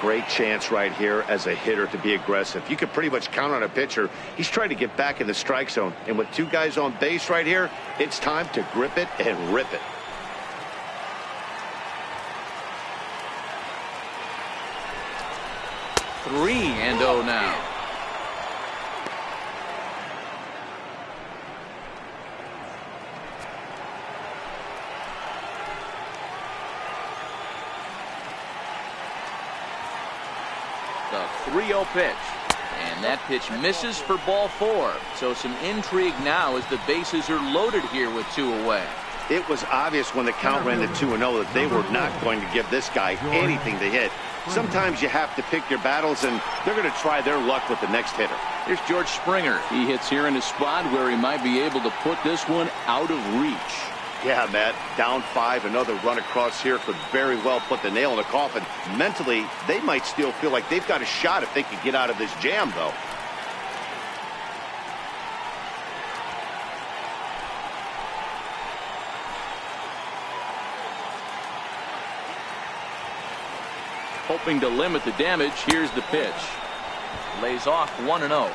E: Great chance right here as a hitter to be aggressive. You can pretty much count on a pitcher. He's trying to get back in the strike zone. And with 2 guys on base right here, it's time to grip it and rip it.
A: Three and 0 now. The 3-0 pitch. And that pitch misses for ball 4. So some intrigue now as the bases are loaded here with 2 away.
E: It was obvious when the count ran to 2-0 that they were not going to give this guy anything to hit. Sometimes you have to pick your battles, and they're going to try their luck with the next hitter.
A: Here's George Springer. He hits here in a spot where he might be able to put this one out of reach.
E: Yeah, Matt, down 5, another run across here could very well put the nail in the coffin. Mentally, they might still feel like they've got a shot if they could get out of this jam, though.
A: Hoping to limit the damage, here's the pitch. Lays off 1-0.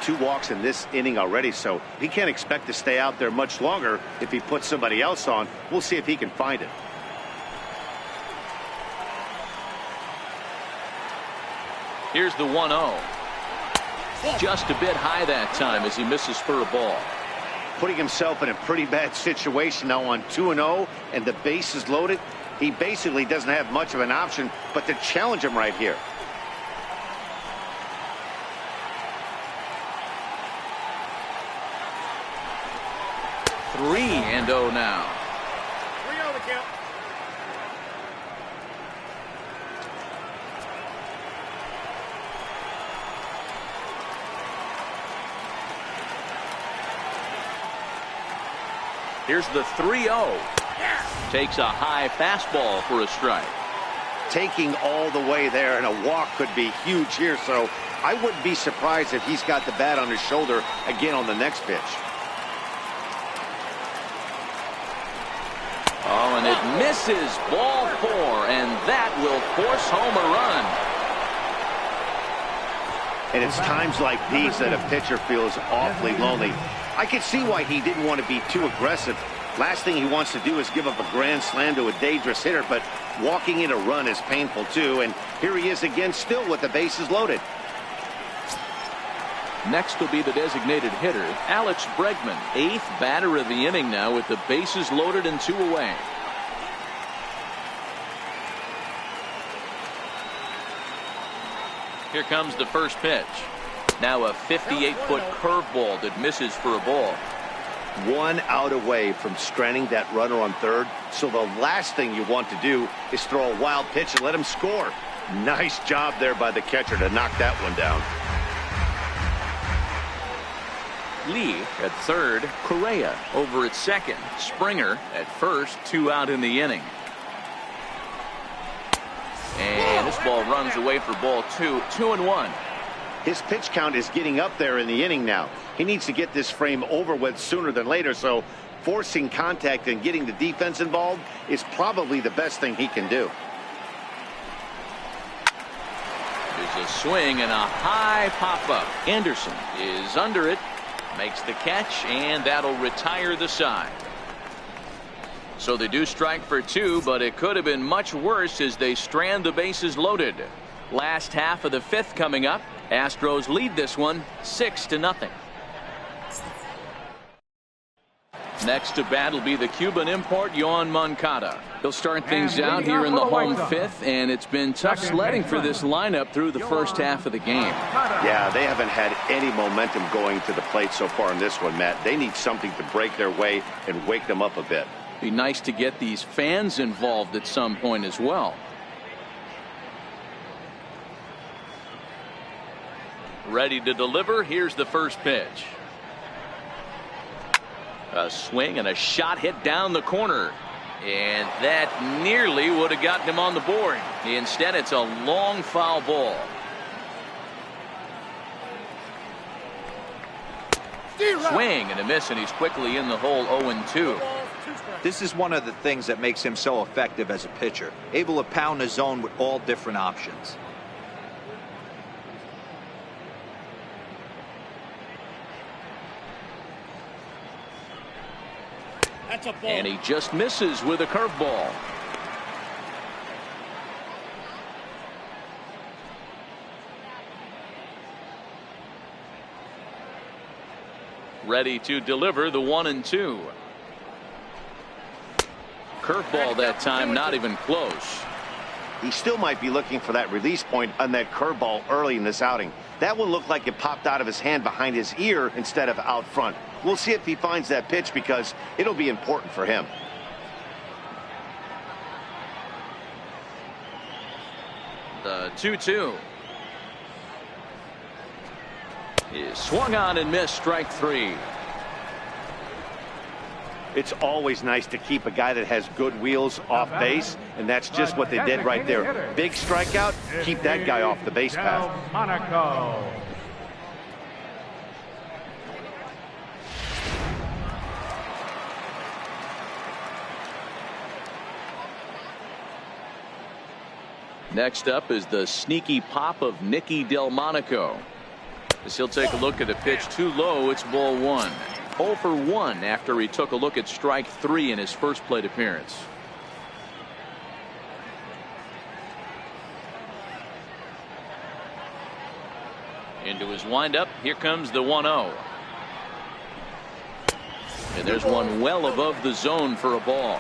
E: 2 walks in this inning already, so he can't expect to stay out there much longer if he puts somebody else on. We'll see if he can find it.
A: Here's the 1-0. Just a bit high that time as he misses for a ball.
E: Putting himself in a pretty bad situation now on 2-0 and the base is loaded. He basically doesn't have much of an option but to challenge him right here.
A: Three and 0 now.
F: 3-0 the count.
A: Here's the 3-0. Takes a high fastball for a strike.
E: Taking all the way there, and a walk could be huge here, so I wouldn't be surprised if he's got the bat on his shoulder again on the next pitch.
A: Oh, and it misses. Ball 4, and that will force home a run.
E: And it's times like these that a pitcher feels awfully lonely. I could see why he didn't want to be too aggressive. Last thing he wants to do is give up a grand slam to a dangerous hitter, but walking in a run is painful too, and here he is again still with the bases loaded.
A: Next will be the designated hitter, Alex Bregman, 8th batter of the inning now with the bases loaded and 2 away. Here comes the first pitch. Now a 58-foot curveball that misses for a ball.
E: 1 out away from stranding that runner on third, so the last thing you want to do is throw a wild pitch and let him score. Nice job there by the catcher to knock that one down.
A: Lee at third, Correa over at second, Springer at first, 2 out in the inning. And this ball runs away for ball 2, 2-1.
E: His pitch count is getting up there in the inning now. He needs to get this frame over with sooner than later, so forcing contact and getting the defense involved is probably the best thing he can do.
A: There's a swing and a high pop-up. Anderson is under it, makes the catch, and that'll retire the side. So they do strike for 2, but it could have been much worse as they strand the bases loaded. Last half of the 5th coming up. Astros lead this one 6-0. Next to bat will be the Cuban import Yoan Moncada. He'll start things out here in the home 5th, and it's been tough sledding for this lineup through the first half of the game.
E: Yeah, they haven't had any momentum going to the plate so far in this one, Matt. They need something to break their way and wake them up a bit.
A: Be nice to get these fans involved at some point as well. Ready to deliver. Here's the first pitch. A swing and a shot hit down the corner. And that nearly would have gotten him on the board. Instead, it's a long foul ball. Swing and a miss, and he's quickly in the hole 0-2.
C: This is one of the things that makes him so effective as a pitcher. Able to pound the zone with all different options.
A: And he just misses with a curveball. Ready to deliver the 1-2. Curveball that time, not even close.
E: he still might be looking for that release point on that curveball early in this outing. That one looked like it popped out of his hand behind his ear instead of out front. We'll see if he finds that pitch because it'll be important for him.
A: The 2-2 is swung on and missed, strike three.
E: It's always nice to keep a guy that has good wheels off base, and that's just what they did right there. Big strikeout, keep that guy off the base path.
D: Monaco.
A: Next up is the sneaky pop of Nicky Delmonico. As he'll take a look at a pitch too low, it's ball one. 0 for 1 after he took a look at strike three in his first plate appearance. Into his windup. Here comes the 1-0. And there's one well above the zone for a ball.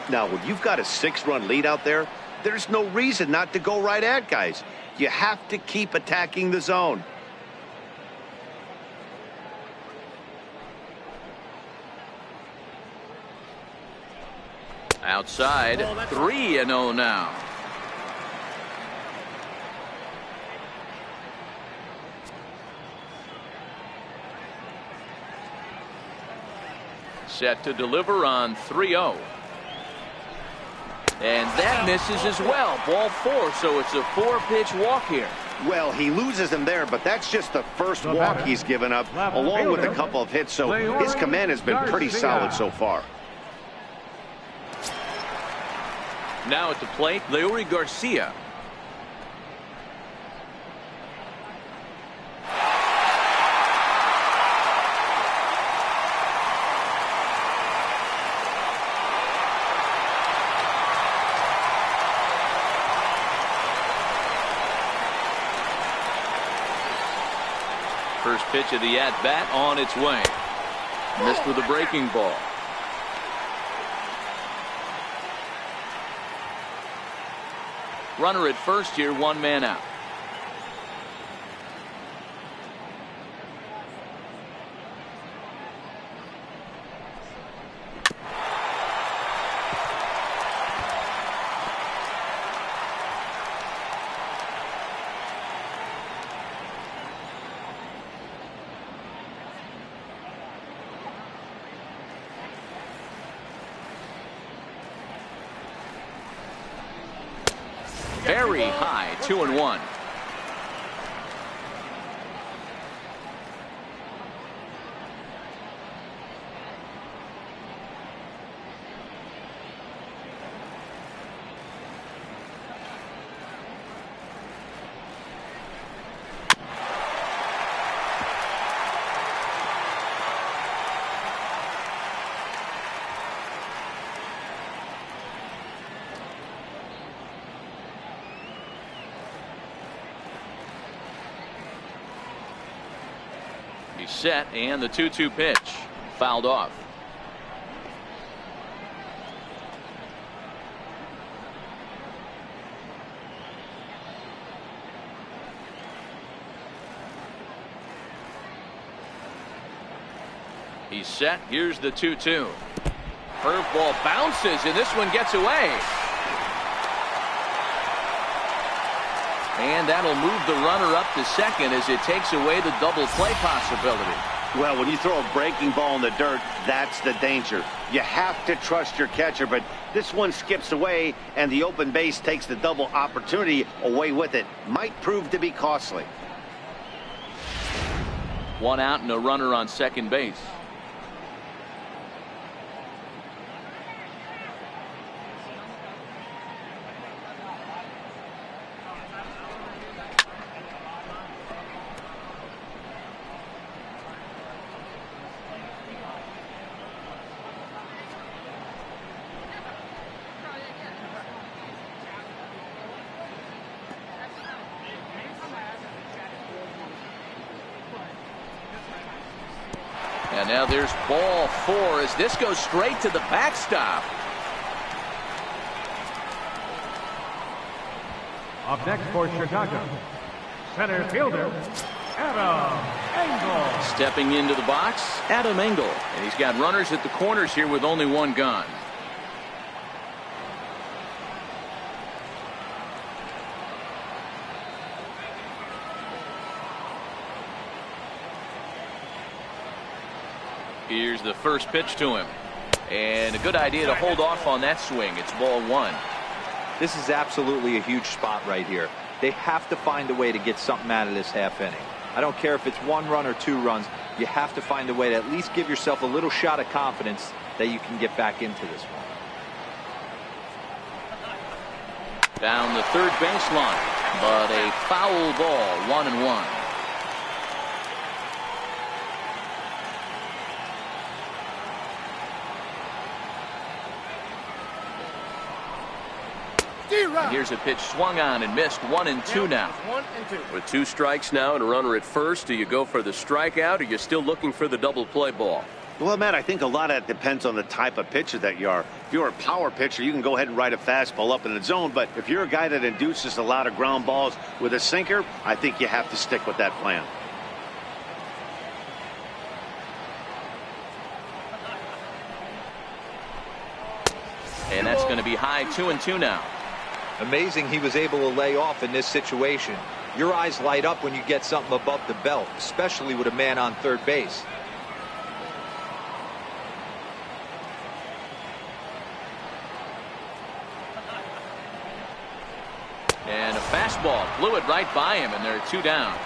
E: Now, when you've got a 6-run lead out there, there's no reason not to go right at guys. You have to keep attacking the zone.
A: Outside, 3-0 now. Set to deliver on 3-0. And that misses as well. Ball 4, so it's a 4-pitch walk here.
E: Well, he loses him there, but that's just the first walk he's given up, along with a couple of hits, so his command has been pretty solid so far.
A: Now at the plate, Leury Garcia. First pitch of the at-bat on its way. Missed with a breaking ball. Runner at first here, 1 man out. Very high, 2-1. He's set, and the 2-2 pitch fouled off. He's set. Here's the 2-2. Curveball bounces, and this one gets away. And that'll move the runner up to second as it takes away the double play possibility.
E: Well, when you throw a breaking ball in the dirt, that's the danger. You have to trust your catcher, but this one skips away, and the open base takes the double opportunity away with it. Might prove to be costly.
A: 1 out and a runner on second base. And now there's ball 4 as this goes straight to the backstop.
D: Up next for Chicago, center fielder, Adam Engel.
A: Stepping into the box, Adam Engel. And he's got runners at the corners here with only one gun. Here's the first pitch to him. And a good idea to hold off on that swing. It's ball one.
C: This is absolutely a huge spot right here. They have to find a way to get something out of this half inning. I don't care if it's 1 run or 2 runs. You have to find a way to at least give yourself a little shot of confidence that you can get back into this one.
A: Down the third baseline, but a foul ball, 1-1. And here's a pitch swung on and missed. 1-2 now.
F: 1-2.
G: With 2 strikes now and a runner at first, do you go for the strikeout or are you still looking for the double play ball?
E: Well, Matt, I think a lot of that depends on the type of pitcher that you are. If you're a power pitcher, you can go ahead and ride a fastball up in the zone. But if you're a guy that induces a lot of ground balls with a sinker, I think you have to stick with that plan.
A: And that's going to be high. 2-2 now.
C: Amazing he was able to lay off in this situation. Your eyes light up when you get something above the belt, especially with a man on third base.
A: And a fastball blew it right by him, and there are 2 down.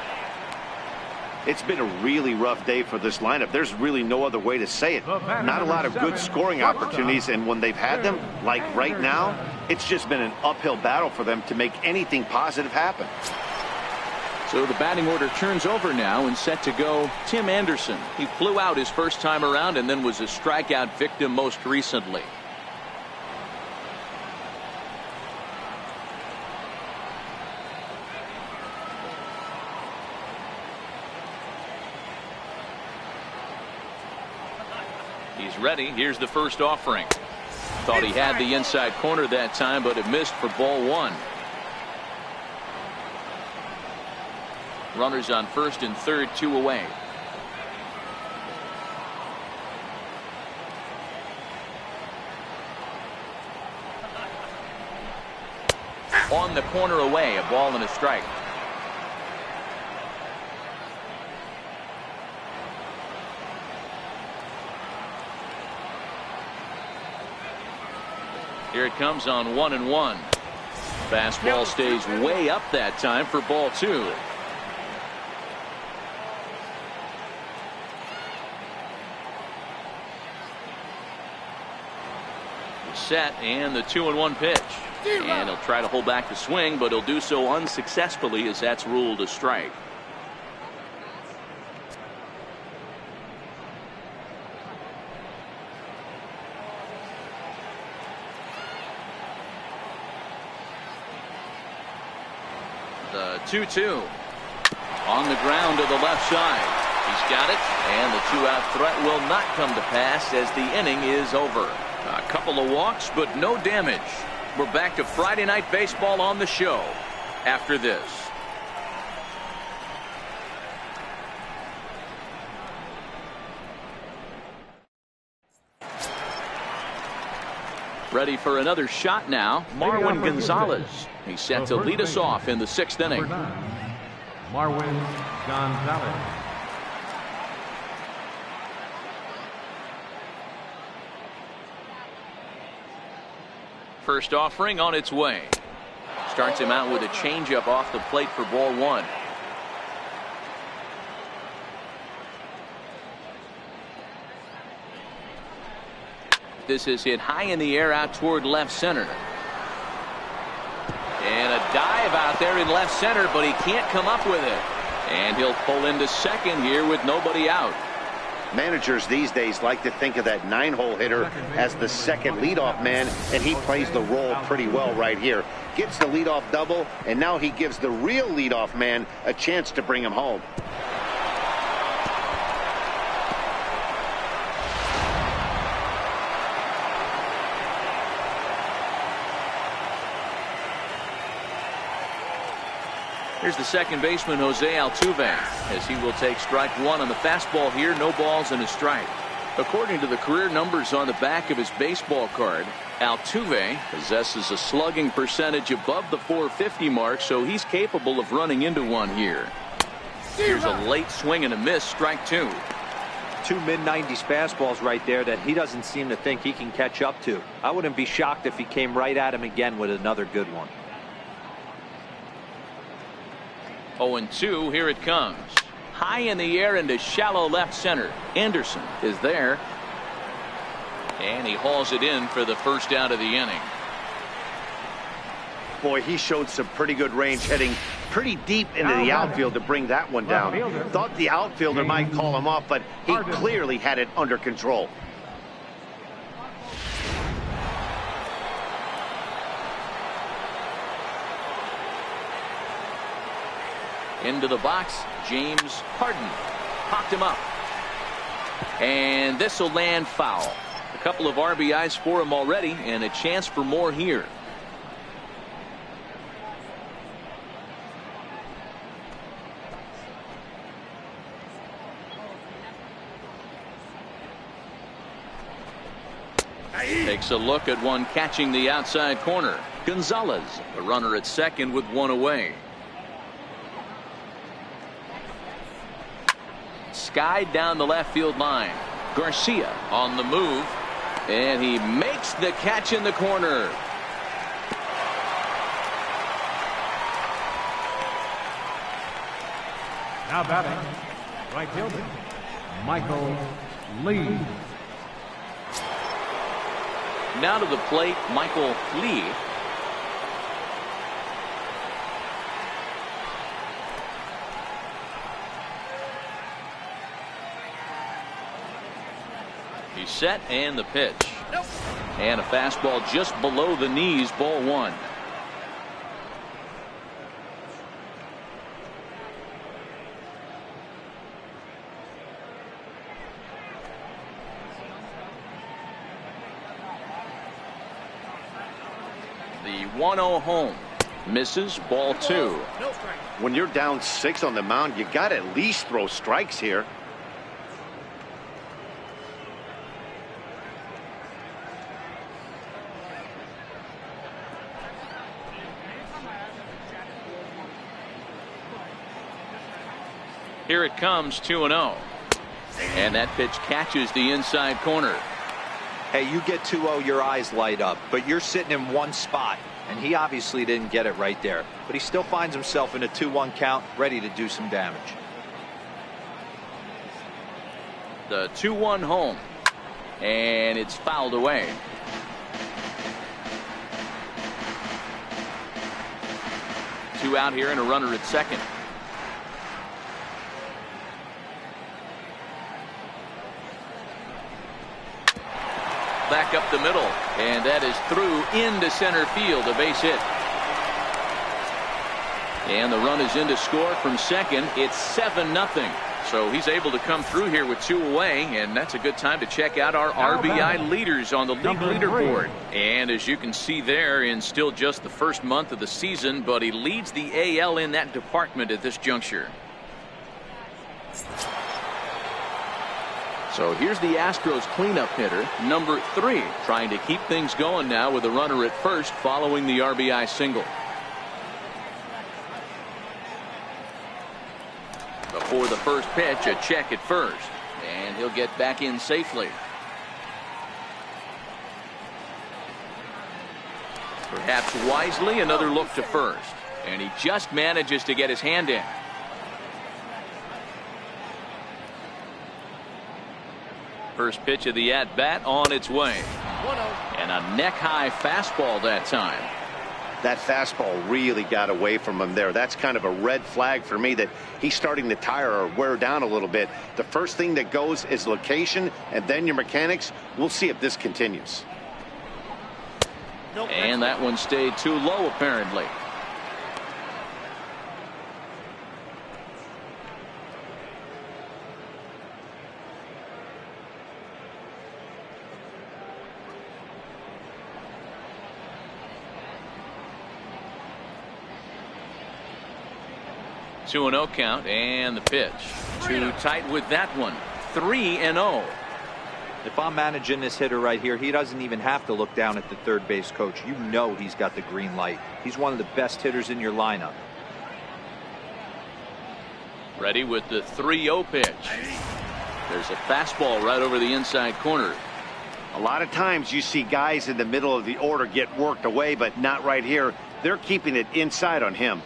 E: It's been a really rough day for this lineup. There's really no other way to say it. Not a lot of good scoring opportunities, and when they've had them, like right now, it's just been an uphill battle for them to make anything positive happen.
A: So the batting order turns over now, and set to go Tim Anderson. He flew out his first time around and then was a strikeout victim most recently. He's ready. Here's the first offering. Thought he had the inside corner that time, but it missed for ball 1. Runners on first and third, 2 away. On the corner away, a ball and a strike. Here it comes on 1-1. Fastball stays way up that time for ball 2. Set and the 2-1 pitch. And he'll try to hold back the swing, but he'll do so unsuccessfully as that's ruled a strike. The 2-2 on the ground to the left side. He's got it, and the 2-out threat will not come to pass as the inning is over. A couple of walks, but no damage. We're back to Friday Night Baseball on the show after this. Ready for another shot now, Marwin Gonzalez. He's set to lead us off in the 6th inning.
D: Marwin Gonzalez.
A: First offering on its way. Starts him out with a changeup off the plate for ball 1. This is hit high in the air out toward left center. And a dive out there in left center, but he can't come up with it. And he'll pull into second here with nobody out.
E: Managers these days like to think of that 9-hole hitter as the second leadoff man, and he plays the role pretty well right here. Gets the leadoff double, and now he gives the real leadoff man a chance to bring him home.
A: Here's the second baseman, Jose Altuve, as he will take strike one on the fastball here. No balls and a strike. According to the career numbers on the back of his baseball card, Altuve possesses a slugging percentage above the .450 mark, so he's capable of running into one here. Here's a late swing and a miss, strike two.
C: Two mid-90s fastballs right there that he doesn't seem to think he can catch up to. I wouldn't be shocked if he came right at him again with another good one.
A: 0-2, here it comes. High in the air into shallow left center. Anderson is there. And he hauls it in for the first out of the inning.
E: Boy, he showed some pretty good range, heading pretty deep into the outfield to bring that one down. Thought the outfielder might call him off, but he clearly had it under control.
A: Into the box, James Harden popped him up. And this will land foul. A couple of RBIs for him already, and a chance for more here. Takes a look at one catching the outside corner. Gonzalez, the runner at second with one away. Skied down the left field line. Garcia on the move, and he makes the catch in the corner.
D: Now batting, right fielder, Michael Lee.
A: Now to the plate, Michael Lee. He's set, and the pitch. And a fastball just below the knees, ball one. The 1-0 home. Misses, ball two.
E: When you're down 6 on the mound, you got to at least throw strikes here.
A: Here it comes, 2-0. And that pitch catches the inside corner.
C: Hey, you get 2-0, your eyes light up, but you're sitting in one spot, and he obviously didn't get it right there. But he still finds himself in a 2-1 count, ready to do some damage.
A: The 2-1 home. And it's fouled away. Two out here and a runner at second. Back up the middle, and that is through into center field, a base hit. And the run is in to score from second. It's 7-0. So he's able to come through here with two away, and that's a good time to check out our RBI leaders on the league leaderboard. And as you can see there, in still just the first month of the season, but he leads the AL in that department at this juncture. So here's the Astros cleanup hitter, number 3, trying to keep things going now with a runner at first following the RBI single. Before the first pitch, a check at first, and he'll get back in safely. Perhaps wisely, another look to first, and he just manages to get his hand in. First pitch of the at-bat on its way. And a neck-high fastball that time.
E: That fastball really got away from him there. That's kind of a red flag for me that he's starting to tire or wear down a little bit. The first thing that goes is location, and then your mechanics. We'll see if this continues.
A: And that one stayed too low, apparently. 2-0 count, and the pitch. Too tight with that one. 3-0.
C: If I'm managing this hitter right here, he doesn't even have to look down at the third base coach. You know he's got the green light. He's one of the best hitters in your lineup.
A: Ready with the 3-0 pitch. There's a fastball right over the inside corner.
E: A lot of times you see guys in the middle of the order get worked away, but not right here. They're keeping it inside on him.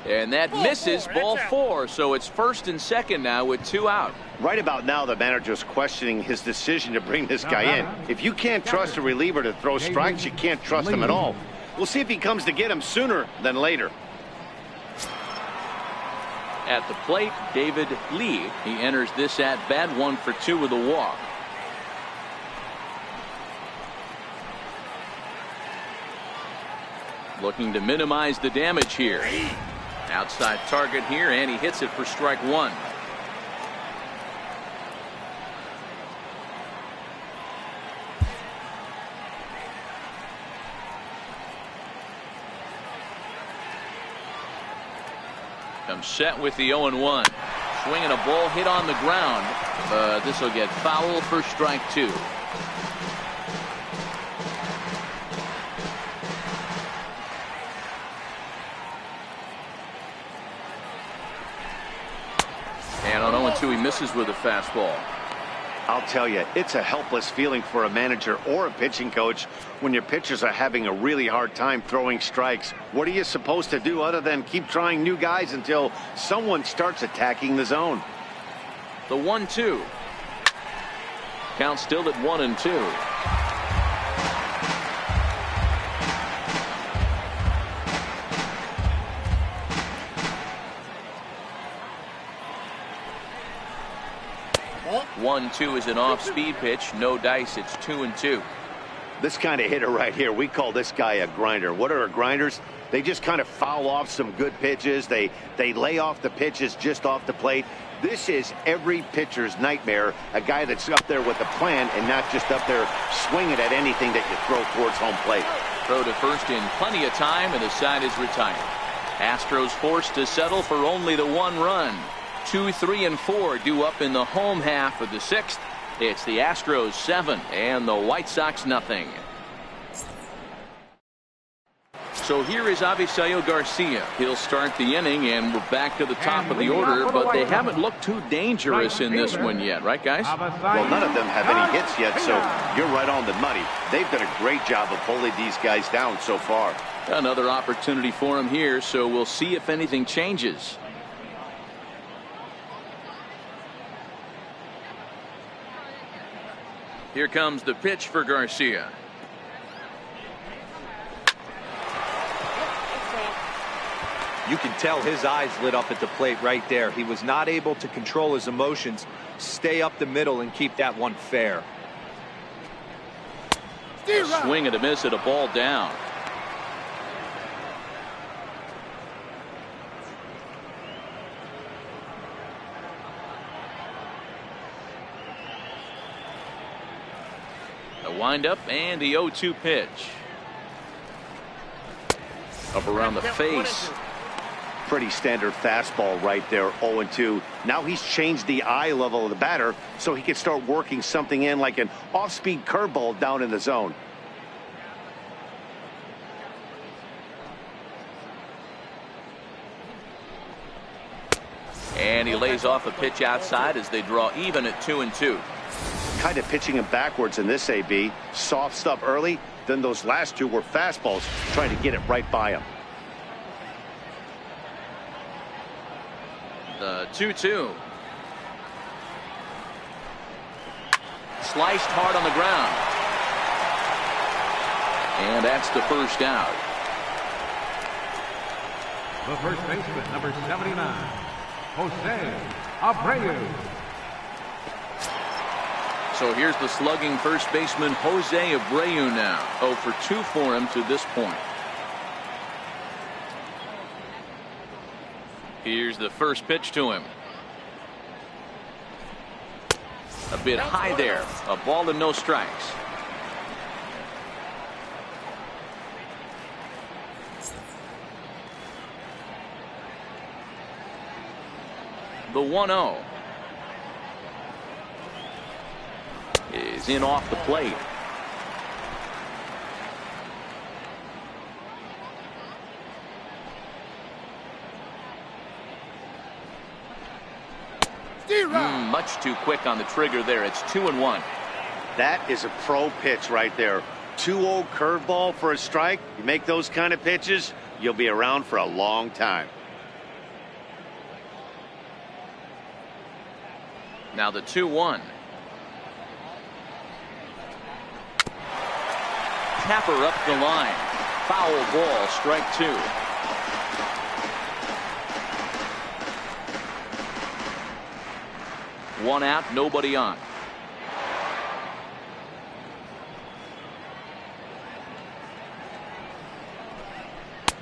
A: And that misses, ball 4. So it's first and second now with 2 out.
E: Right about now, the manager's questioning his decision to bring this guy in. If you can't trust a reliever to throw strikes, you can't trust him at all. We'll see if he comes to get him sooner than later.
A: At the plate, David Lee. He enters this at bat, 1 for 2 with a walk. Looking to minimize the damage here. Outside target here, and he hits it for strike 1. Comes set with the 0-1. Swinging a ball hit on the ground. This will get foul for strike 2. And on 0-2, he misses with a fastball.
E: I'll tell you, it's a helpless feeling for a manager or a pitching coach when your pitchers are having a really hard time throwing strikes. What are you supposed to do other than keep trying new guys until someone starts attacking the zone?
A: The 1-2. Count still at 1-2.
F: Ball.
A: 1-2 is an off-speed pitch. No dice. It's 2-2.
E: This kind of hitter right here, we call this guy a grinder. What are grinders? They just kind of foul off some good pitches. They lay off the pitches just off the plate. This is every pitcher's nightmare, a guy that's up there with a plan and not just up there swinging at anything that you throw towards home plate.
A: Throw to first in plenty of time, and the side is retired. Astros forced to settle for only the 1 run. 2, 3, and 4 due up in the home half of the 6th. It's the Astros 7 and the White Sox nothing. So here is Avisail Garcia. He'll start the inning, and we're back to the top of the order, but they haven't looked too dangerous in this one yet, right, guys?
E: Well, none of them have any hits yet, so you're right on the money. They've done a great job of holding these guys down so far.
A: Another opportunity for him here, so we'll see if anything changes. Here comes the pitch for Garcia.
C: You can tell his eyes lit up at the plate right there. He was not able to control his emotions. Stay up the middle and keep that one fair.
A: A swing and a miss at a ball down. A windup and the 0-2 pitch. Up around the face.
E: Pretty standard fastball right there, 0-2. Now he's changed the eye level of the batter so he can start working something in like an off-speed curveball down in the zone.
A: And he lays off a pitch outside as they draw even at 2-2.
E: Kind of pitching him backwards in this AB. Soft stuff early, then those last 2 were fastballs trying to get it right by him.
A: The 2-2. Sliced hard on the ground. And that's the first out.
D: The first baseman, number 79, Jose Abreu.
A: So here's the slugging first baseman, Jose Abreu now. 0 for 2 for him to this point. Here's the first pitch to him. A bit high there. A ball and no strikes. The 1-0 is in off the plate. Much too quick on the trigger there. It's 2-1.
E: That is a pro pitch right there. 2-0 curveball for a strike. You make those kind of pitches, you'll be around for a long time.
A: Now the 2-1. Tapper up the line. Foul ball, strike 2. One out, nobody on.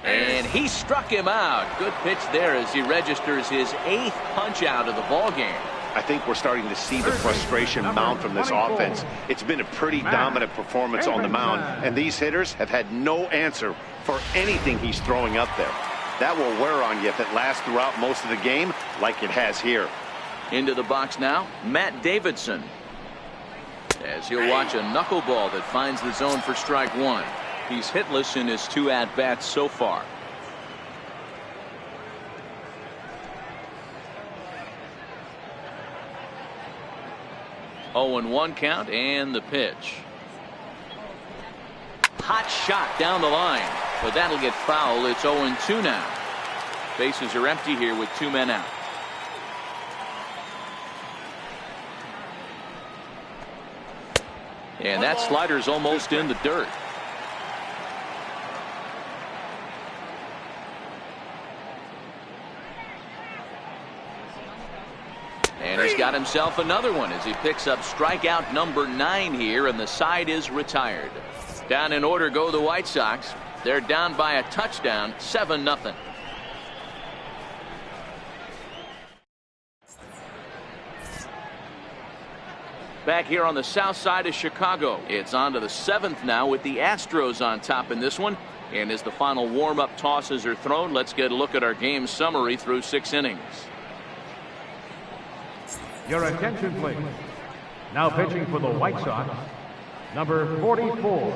A: And he struck him out. Good pitch there as he registers his 8th punch out of the ball game.
E: I think we're starting to see the frustration mount from this offense. It's been a pretty dominant performance on the mound, and these hitters have had no answer for anything he's throwing up there. That will wear on you if it lasts throughout most of the game like it has here.
A: Into the box now, Matt Davidson. As he'll watch a knuckleball that finds the zone for strike 1. He's hitless in his 2 at-bats so far. Oh, and 1 count and the pitch. Hot shot down the line, but that'll get foul. It's 0-2 now. Bases are empty here with 2 men out. And that slider's almost in the dirt. And he's got himself another one as he picks up strikeout number 9 here, and the side is retired. Down in order go the White Sox. They're down by a touchdown, 7-0. Back here on the south side of Chicago, it's on to the 7th now with the Astros on top in this one. And as the final warm-up tosses are thrown, let's get a look at our game summary through 6 innings.
D: Your attention, please. Now pitching for the White Sox, number 44.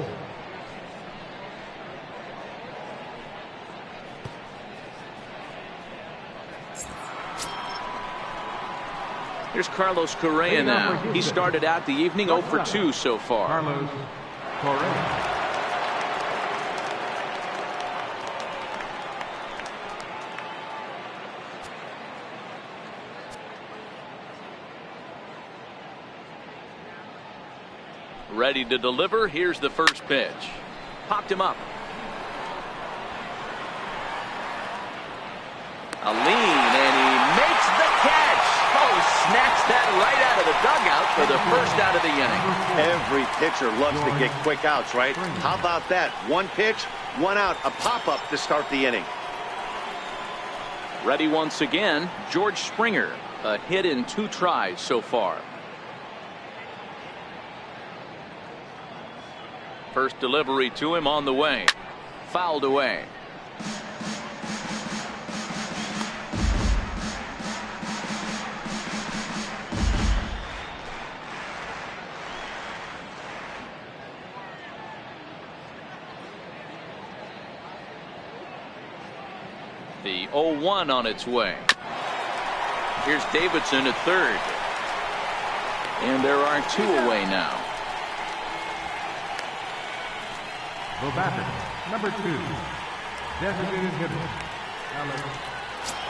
A: Here's Carlos Correa now. He started out the evening 0 for 2 so far.
D: Carlos Correa.
A: Ready to deliver. Here's the first pitch. Popped him up. A lean, and he makes the catch. Oh, snatched that right out of the dugout for the first out of the inning.
E: Every pitcher loves to get quick outs, right? How about that? 1 pitch, 1 out, a pop-up to start the inning.
A: Ready once again, George Springer. A hit in 2 tries so far. First delivery to him on the way. Fouled away. The 0-1 on its way. Here's Davidson at third. And there are 2 away now.
D: The batter, number 2, designated hitter, Alex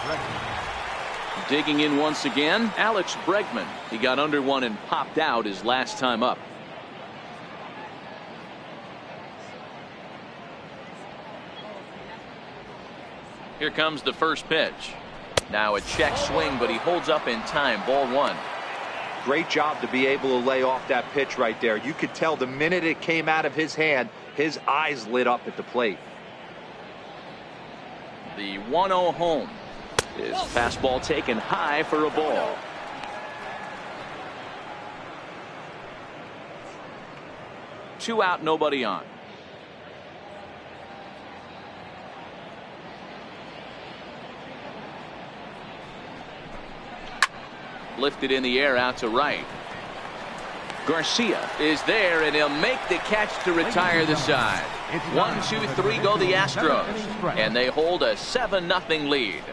D: Bregman.
A: Digging in once again, Alex Bregman. He got under one and popped out his last time up. Here comes the first pitch. Now a check swing, but he holds up in time. Ball 1.
C: Great job to be able to lay off that pitch right there. You could tell the minute it came out of his hand, his eyes lit up at the plate.
A: The 1-0 home. His fastball taken high for a ball. Two out, nobody on. lifted in the air out to right. Garcia is there, and he'll make the catch to retire the side. 1, 2, 3 go the Astros, and they hold a 7-0 lead.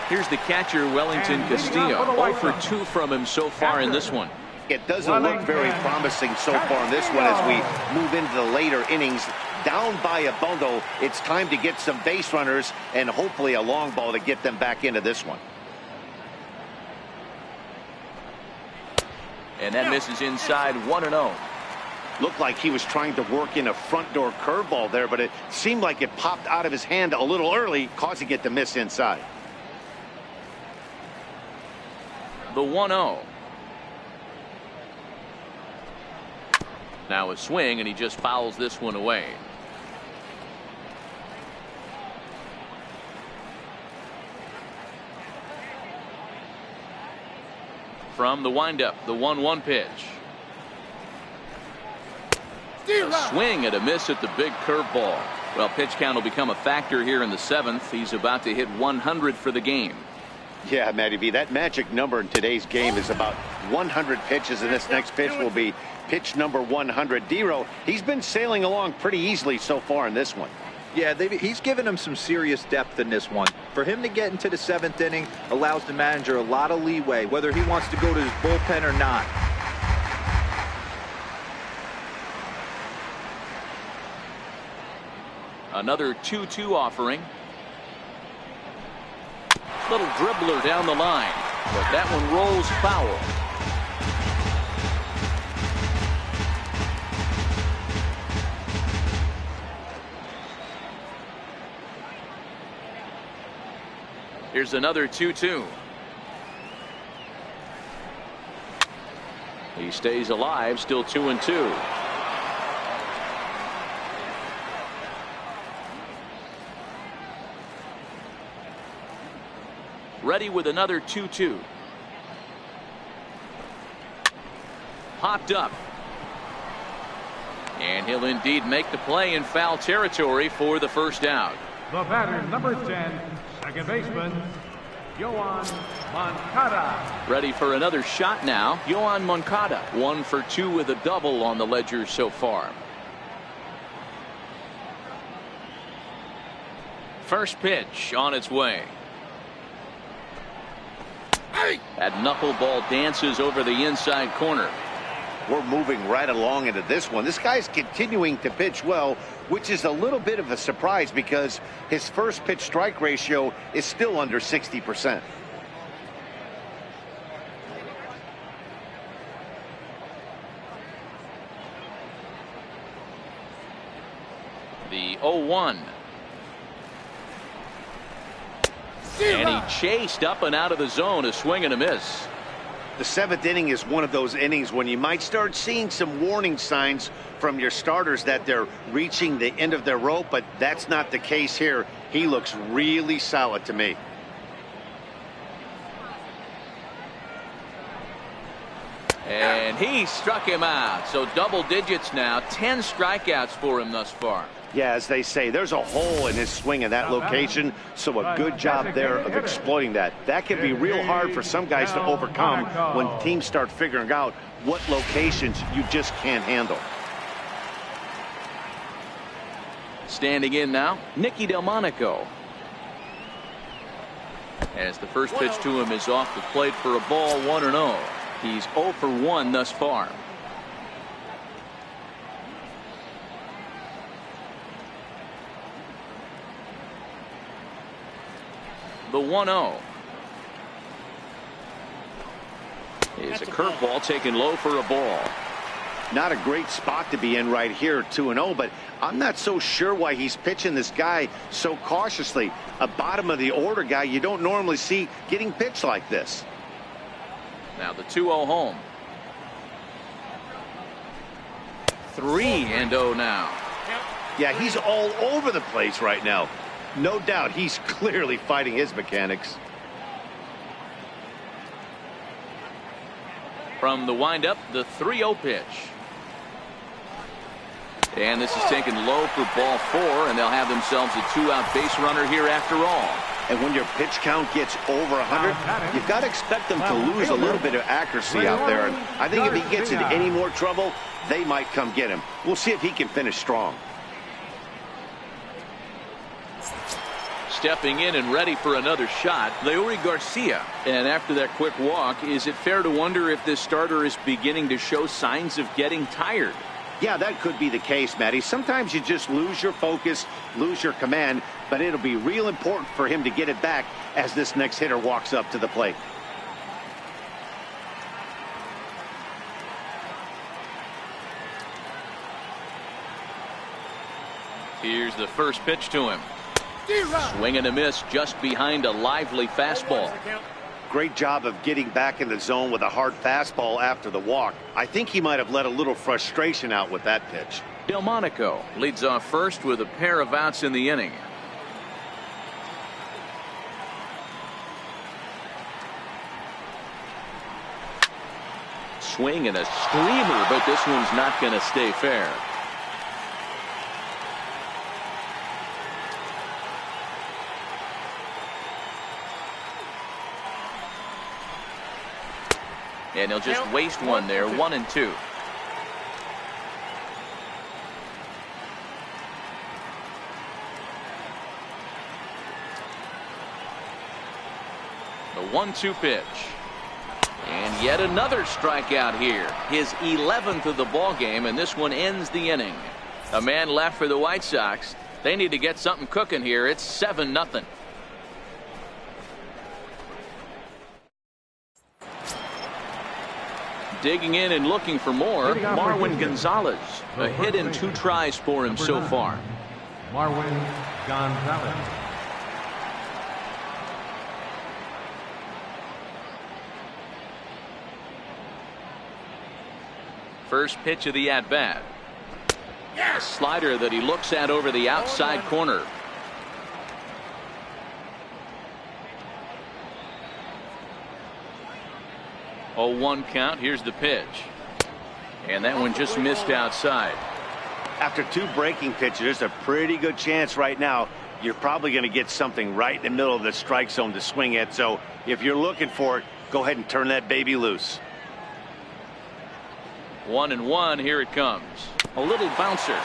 A: Here's the catcher, Wellington Castillo. 0 for 2 from him so far in this one.
E: It doesn't look very promising so far in this one as we move into the later innings. Down by a bundle, it's time to get some base runners and hopefully a long ball to get them back into this one.
A: And that misses inside 1-0.
E: Looked like he was trying to work in a front door curveball there, but it seemed like it popped out of his hand a little early, causing it to miss inside.
A: The 1-0. Now a swing, and he just fouls this one away. From the windup, the 1-1 pitch. A swing and a miss at the big curveball. Well, pitch count will become a factor here in the 7th. He's about to hit 100 for the game.
E: Yeah, Matty V, that magic number in today's game is about 100 pitches, and this next pitch will be pitch number 100. Dero, he's been sailing along pretty easily so far in this one.
C: Yeah, he's given him some serious depth in this one. For him to get into the 7th inning allows the manager a lot of leeway, whether he wants to go to his bullpen or not.
A: Another 2-2 offering. Little dribbler down the line, but that one rolls foul. Here's another 2-2. He stays alive, still 2-2. Ready with another 2-2. Popped up. And he'll indeed make the play in foul territory for the first out.
D: The batter, number 10, second baseman, Yoan Moncada.
A: Ready for another shot now. Yoan Moncada, 1 for 2 with a double on the ledger so far. First pitch on its way. That knuckleball dances over the inside corner.
E: We're moving right along into this one. This guy's continuing to pitch well, which is a little bit of a surprise because his first pitch strike ratio is still under 60%.
A: The 0-1. And he chased up and out of the zone, a swing and a miss.
E: The 7th inning is one of those innings when you might start seeing some warning signs from your starters that they're reaching the end of their rope, but that's not the case here. He looks really solid to me.
A: And he struck him out. So double digits now, 10 strikeouts for him thus far.
E: Yeah, as they say, there's a hole in his swing in that location, so a good job there of exploiting that. That can be real hard for some guys to overcome when teams start figuring out what locations you just can't handle.
A: Standing in now, Nicky Delmonico. As the first pitch to him is off the plate for a ball, 1-0. He's 0 for 1 thus far. The 1-0 is a curveball taken low for a ball.
E: Not a great spot to be in right here, 2-0, but I'm not so sure why he's pitching this guy so cautiously. A bottom of the order guy you don't normally see getting pitched like this.
A: Now the 2-0 home. 3-0 now.
E: Yeah, he's all over the place right now. No doubt he's clearly fighting his mechanics.
A: From the windup, the 3-0 pitch. And this is taken low for ball 4, and they'll have themselves a 2-out base runner here after all.
E: And when your pitch count gets over 100, you've got to expect them to lose a little bit of accuracy out there. And I think if he gets in any more trouble, they might come get him. We'll see if he can finish strong.
A: Stepping in and ready for another shot, Leury Garcia. And after that quick walk, is it fair to wonder if this starter is beginning to show signs of getting tired?
E: Yeah, that could be the case, Matty. Sometimes you just lose your focus, lose your command, but it'll be real important for him to get it back as this next hitter walks up to the plate.
A: Here's the first pitch to him. Swing and a miss just behind a lively fastball.
E: Great job of getting back in the zone with a hard fastball after the walk. I think he might have let a little frustration out with that pitch.
A: Delmonico leads off first with a pair of outs in the inning. Swing and a screamer, but this one's not going to stay fair. And he'll just waste one there, 1-2. The 1-2 pitch. And yet another strikeout here. His 11th of the ball game, and this one ends the inning. A man left for the White Sox. They need to get something cooking here. It's 7-0. Digging in and looking for more, Marwin Gonzalez. A hit and 2 tries for him so far.
D: Marwin Gonzalez.
A: First pitch of the at-bat. A slider that he looks at over the outside corner. Oh, 1 count. Here's the pitch. And that one just missed outside.
E: After 2 breaking pitches, there's a pretty good chance right now you're probably going to get something right in the middle of the strike zone to swing at. So if you're looking for it, go ahead and turn that baby loose.
A: 1-1. Here it comes. A little bouncer.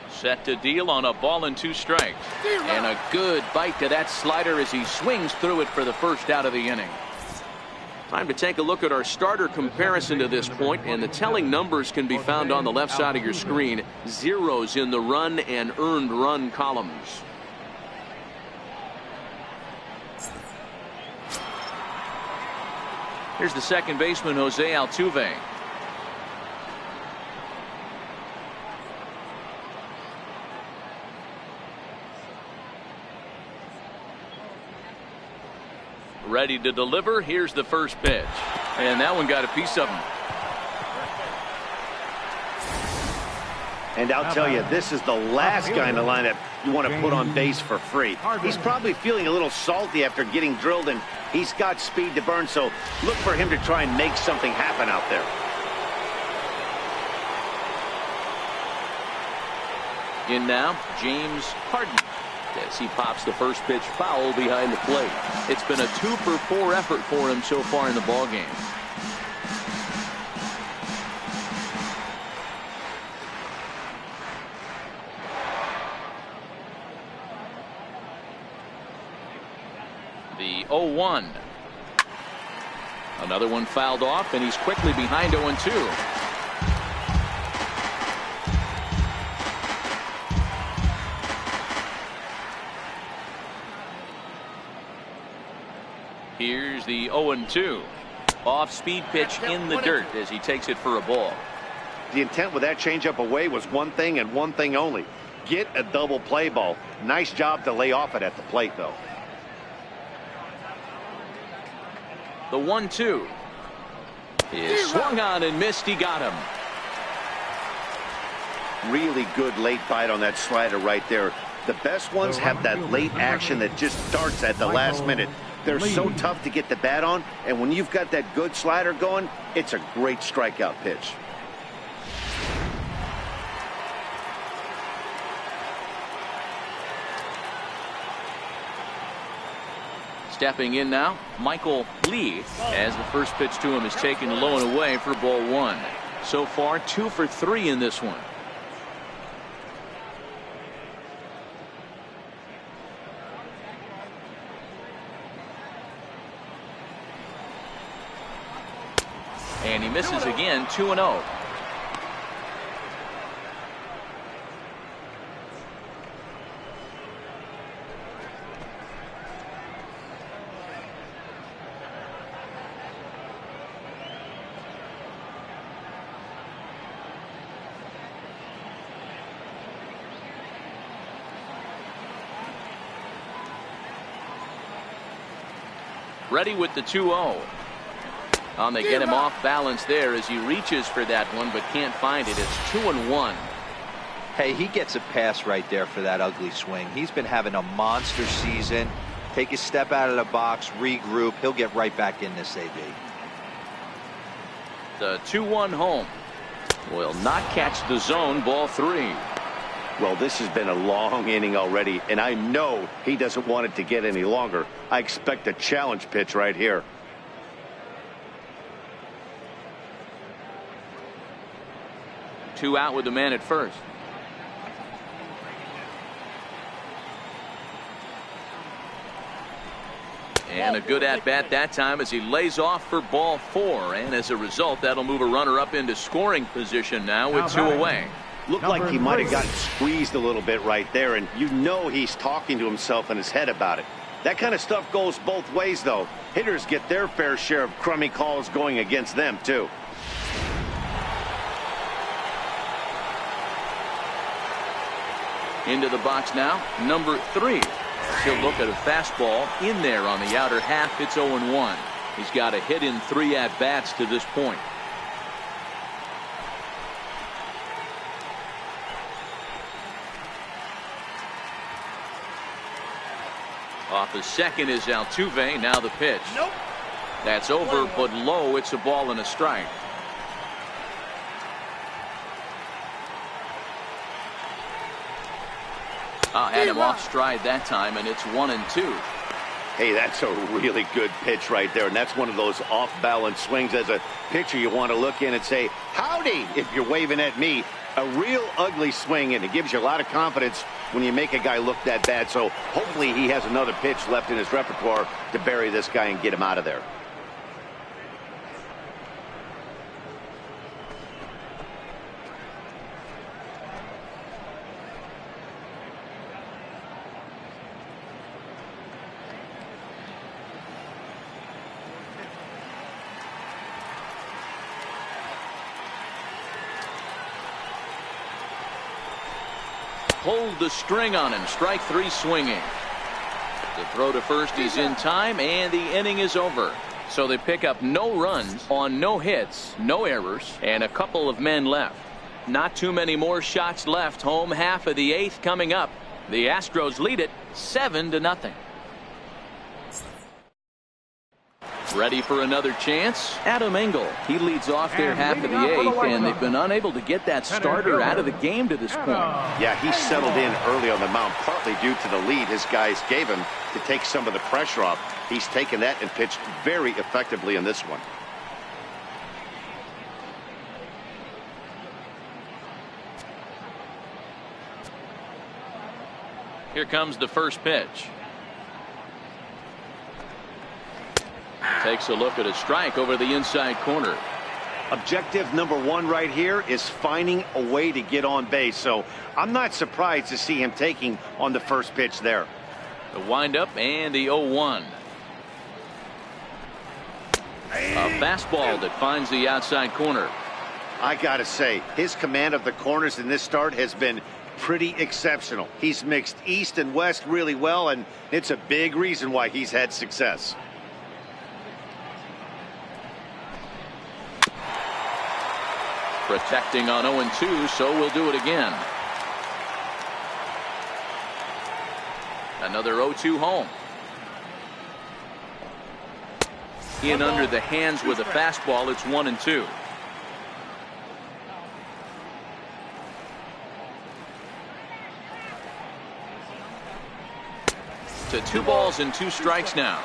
A: Set to deal on a ball and 2 strikes. And a good bite to that slider as he swings through it for the first out of the inning. Time to take a look at our starter comparison to this point, and the telling numbers can be found on the left side of your screen. Zeros in the run and earned run columns. Here's the second baseman, Jose Altuve. Ready to deliver. Here's the first pitch. And that one got a piece of him.
E: And I'll tell you, this is the last guy in the lineup you want to put on base for free. He's probably feeling a little salty after getting drilled, and he's got speed to burn, so look for him to try and make something happen out there.
A: In now, James Harden. As he pops the first pitch foul behind the plate. It's been a 2-for-4 effort for him so far in the ball game. The 0-1. Another one fouled off, and he's quickly behind 0-2. Here's the 0-2. Off-speed pitch in the dirt as he takes it for a ball.
E: The intent with that changeup away was one thing and one thing only. Get a double play ball. Nice job to lay off it at the plate, though.
A: The 1-2 is swung on and missed. He got him.
E: Really good late bite on that slider right there. The best ones have that late action that just starts at the last minute. They're so tough to get the bat on, and when you've got that good slider going, it's a great strikeout pitch.
A: Stepping in now, Michael Lee, as the first pitch to him is taken low and away for ball one. So far, 2 for 3 in this one. And he misses again, 2-0. Ready with the 2-0. They get him off balance there as he reaches for that one but can't find it. It's 2-1.
C: Hey, he gets a pass right there for that ugly swing. He's been having a monster season. Take a step out of the box, regroup. He'll get right back in this AB.
A: The 2-1 home will not catch the zone. Ball 3.
E: Well, this has been a long inning already, and I know he doesn't want it to get any longer. I expect a challenge pitch right here.
A: Two out with the man at first. And a good at-bat that time as he lays off for ball 4. And as a result, that'll move a runner up into scoring position now with 2 away.
E: Looked like he might have gotten squeezed a little bit right there, and you know he's talking to himself in his head about it. That kind of stuff goes both ways, though. Hitters get their fair share of crummy calls going against them, too.
A: Into the box now, number 3. He'll look at a fastball in there on the outer half. It's 0-1. He's got a hit in 3 at-bats to this point. Off the second is Altuve. Now the pitch.
F: Nope.
A: That's over, but low. It's a ball and a strike. Had him off stride that time, and it's 1-2.
E: Hey, that's a really good pitch right there, and that's one of those off-balance swings. As a pitcher, you want to look in and say, howdy, if you're waving at me. A real ugly swing, and it gives you a lot of confidence when you make a guy look that bad. So hopefully he has another pitch left in his repertoire to bury this guy and get him out of there.
A: Pulled the string on him. Strike 3 swinging. The throw to first is in time, and the inning is over. So they pick up no runs on no hits, no errors, and a couple of men left. Not too many more shots left. Home half of the 8th coming up. The Astros lead it 7-0. Ready for another chance? Adam Engel. He leads off their half of the 8th, and they've been unable to get that starter out of the game to this point.
E: Yeah, he settled in early on the mound, partly due to the lead his guys gave him to take some of the pressure off. He's taken that and pitched very effectively in this one.
A: Here comes the first pitch. Takes a look at a strike over the inside corner.
E: Objective number 1 right here is finding a way to get on base. So I'm not surprised to see him taking on the first pitch there.
A: The windup and the 0-1. A fastball that finds the outside corner.
E: I gotta say, his command of the corners in this start has been pretty exceptional. He's mixed east and west really well, and it's a big reason why he's had success.
A: Protecting on 0-2, so we'll do it again. Another 0-2 home. In under the hands with a fastball. It's 1-2. To 2 balls and 2 strikes now.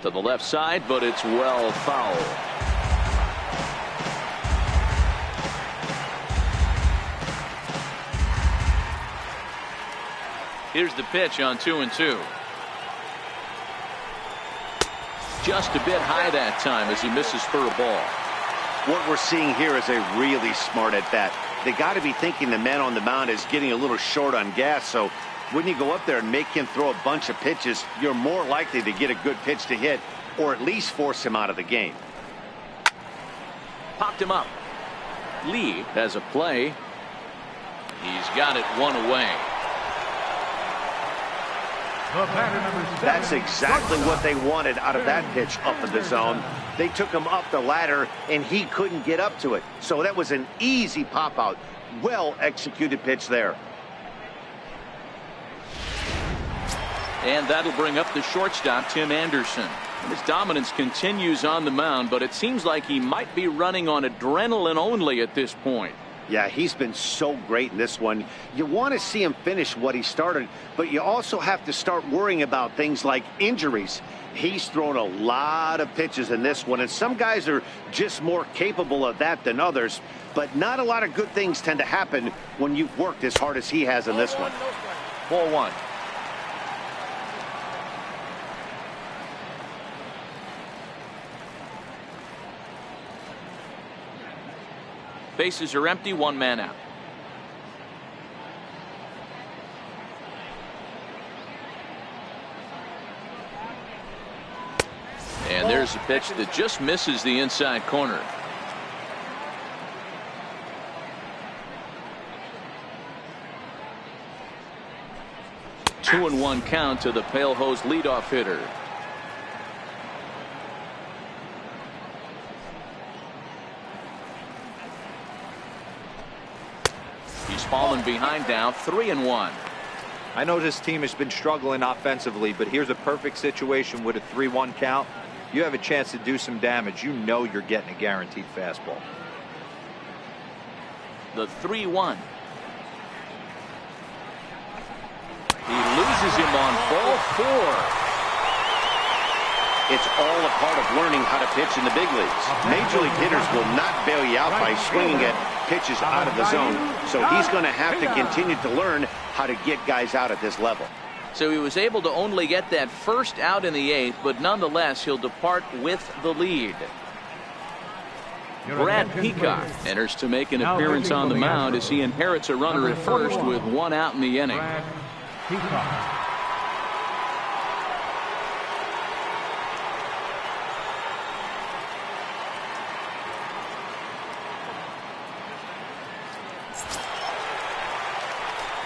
A: To the left side, but it's well foul. Here's the pitch on 2-2. Just a bit high that time as he misses for a ball.
E: What we're seeing here is a really smart at bat. They got to be thinking the man on the mound is getting a little short on gas, so when you go up there and make him throw a bunch of pitches, you're more likely to get a good pitch to hit or at least force him out of the game.
A: Popped him up. Lee has a play. He's got it 1 away.
E: That's exactly what they wanted out of that pitch up in the zone. They took him up the ladder, and he couldn't get up to it. So that was an easy pop-out. Well-executed pitch there.
A: And that'll bring up the shortstop, Tim Anderson. His dominance continues on the mound, but it seems like he might be running on adrenaline only at this point.
E: Yeah, he's been so great in this one. You want to see him finish what he started, but you also have to start worrying about things like injuries. He's thrown a lot of pitches in this one, and some guys are just more capable of that than others, but not a lot of good things tend to happen when you've worked as hard as he has in this one.
C: Ball 1.
A: Bases are empty, 1 man out. And there's a pitch that just misses the inside corner. Two and 1 count to the Pale Hose leadoff hitter. He's fallen behind now, 3-1.
C: I know this team has been struggling offensively, but here's a perfect situation with a 3-1 count. You have a chance to do some damage. You know you're getting a guaranteed fastball.
A: The 3-1. He loses him on ball 4.
E: It's all a part of learning how to pitch in the big leagues. Major league hitters will not bail you out by swinging at pitches out of the zone. So he's going to have to continue to learn how to get guys out at this level.
A: So he was able to only get that first out in the 8th, but nonetheless he'll depart with the lead. Brad Peacock enters to make an appearance on the mound as he inherits a runner at first with 1 out in the inning.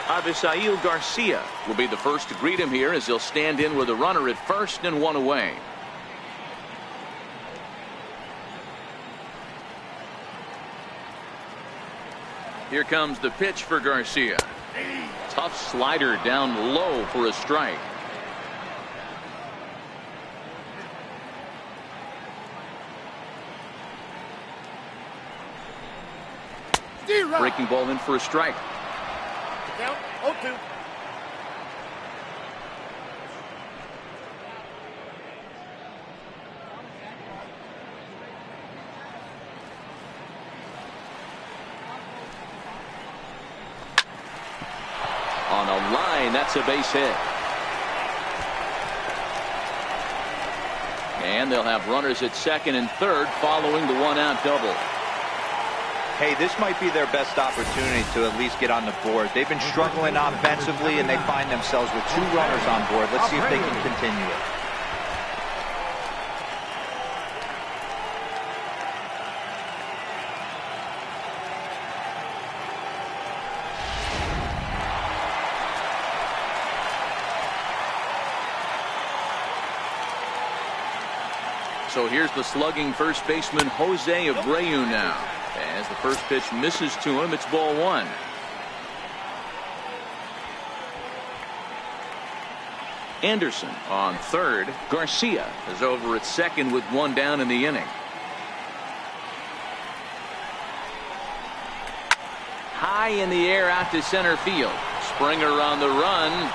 A: Avisail Garcia will be the first to greet him here as he'll stand in with a runner at first and 1 away. Here comes the pitch for Garcia. Tough slider down low for a strike. Breaking ball in for a strike.
F: Count 0-2.
A: On a line, that's a base hit. And they'll have runners at second and third following the 1-out double.
C: Hey, this might be their best opportunity to at least get on the board. They've been struggling offensively, and they find themselves with 2 runners on board. Let's see if they can continue it.
A: So here's the slugging first baseman Jose Abreu now. As the first pitch misses to him, it's ball one. Anderson on third. Garcia is over at second with one down in the inning. High in the air out to center field. Springer on the run.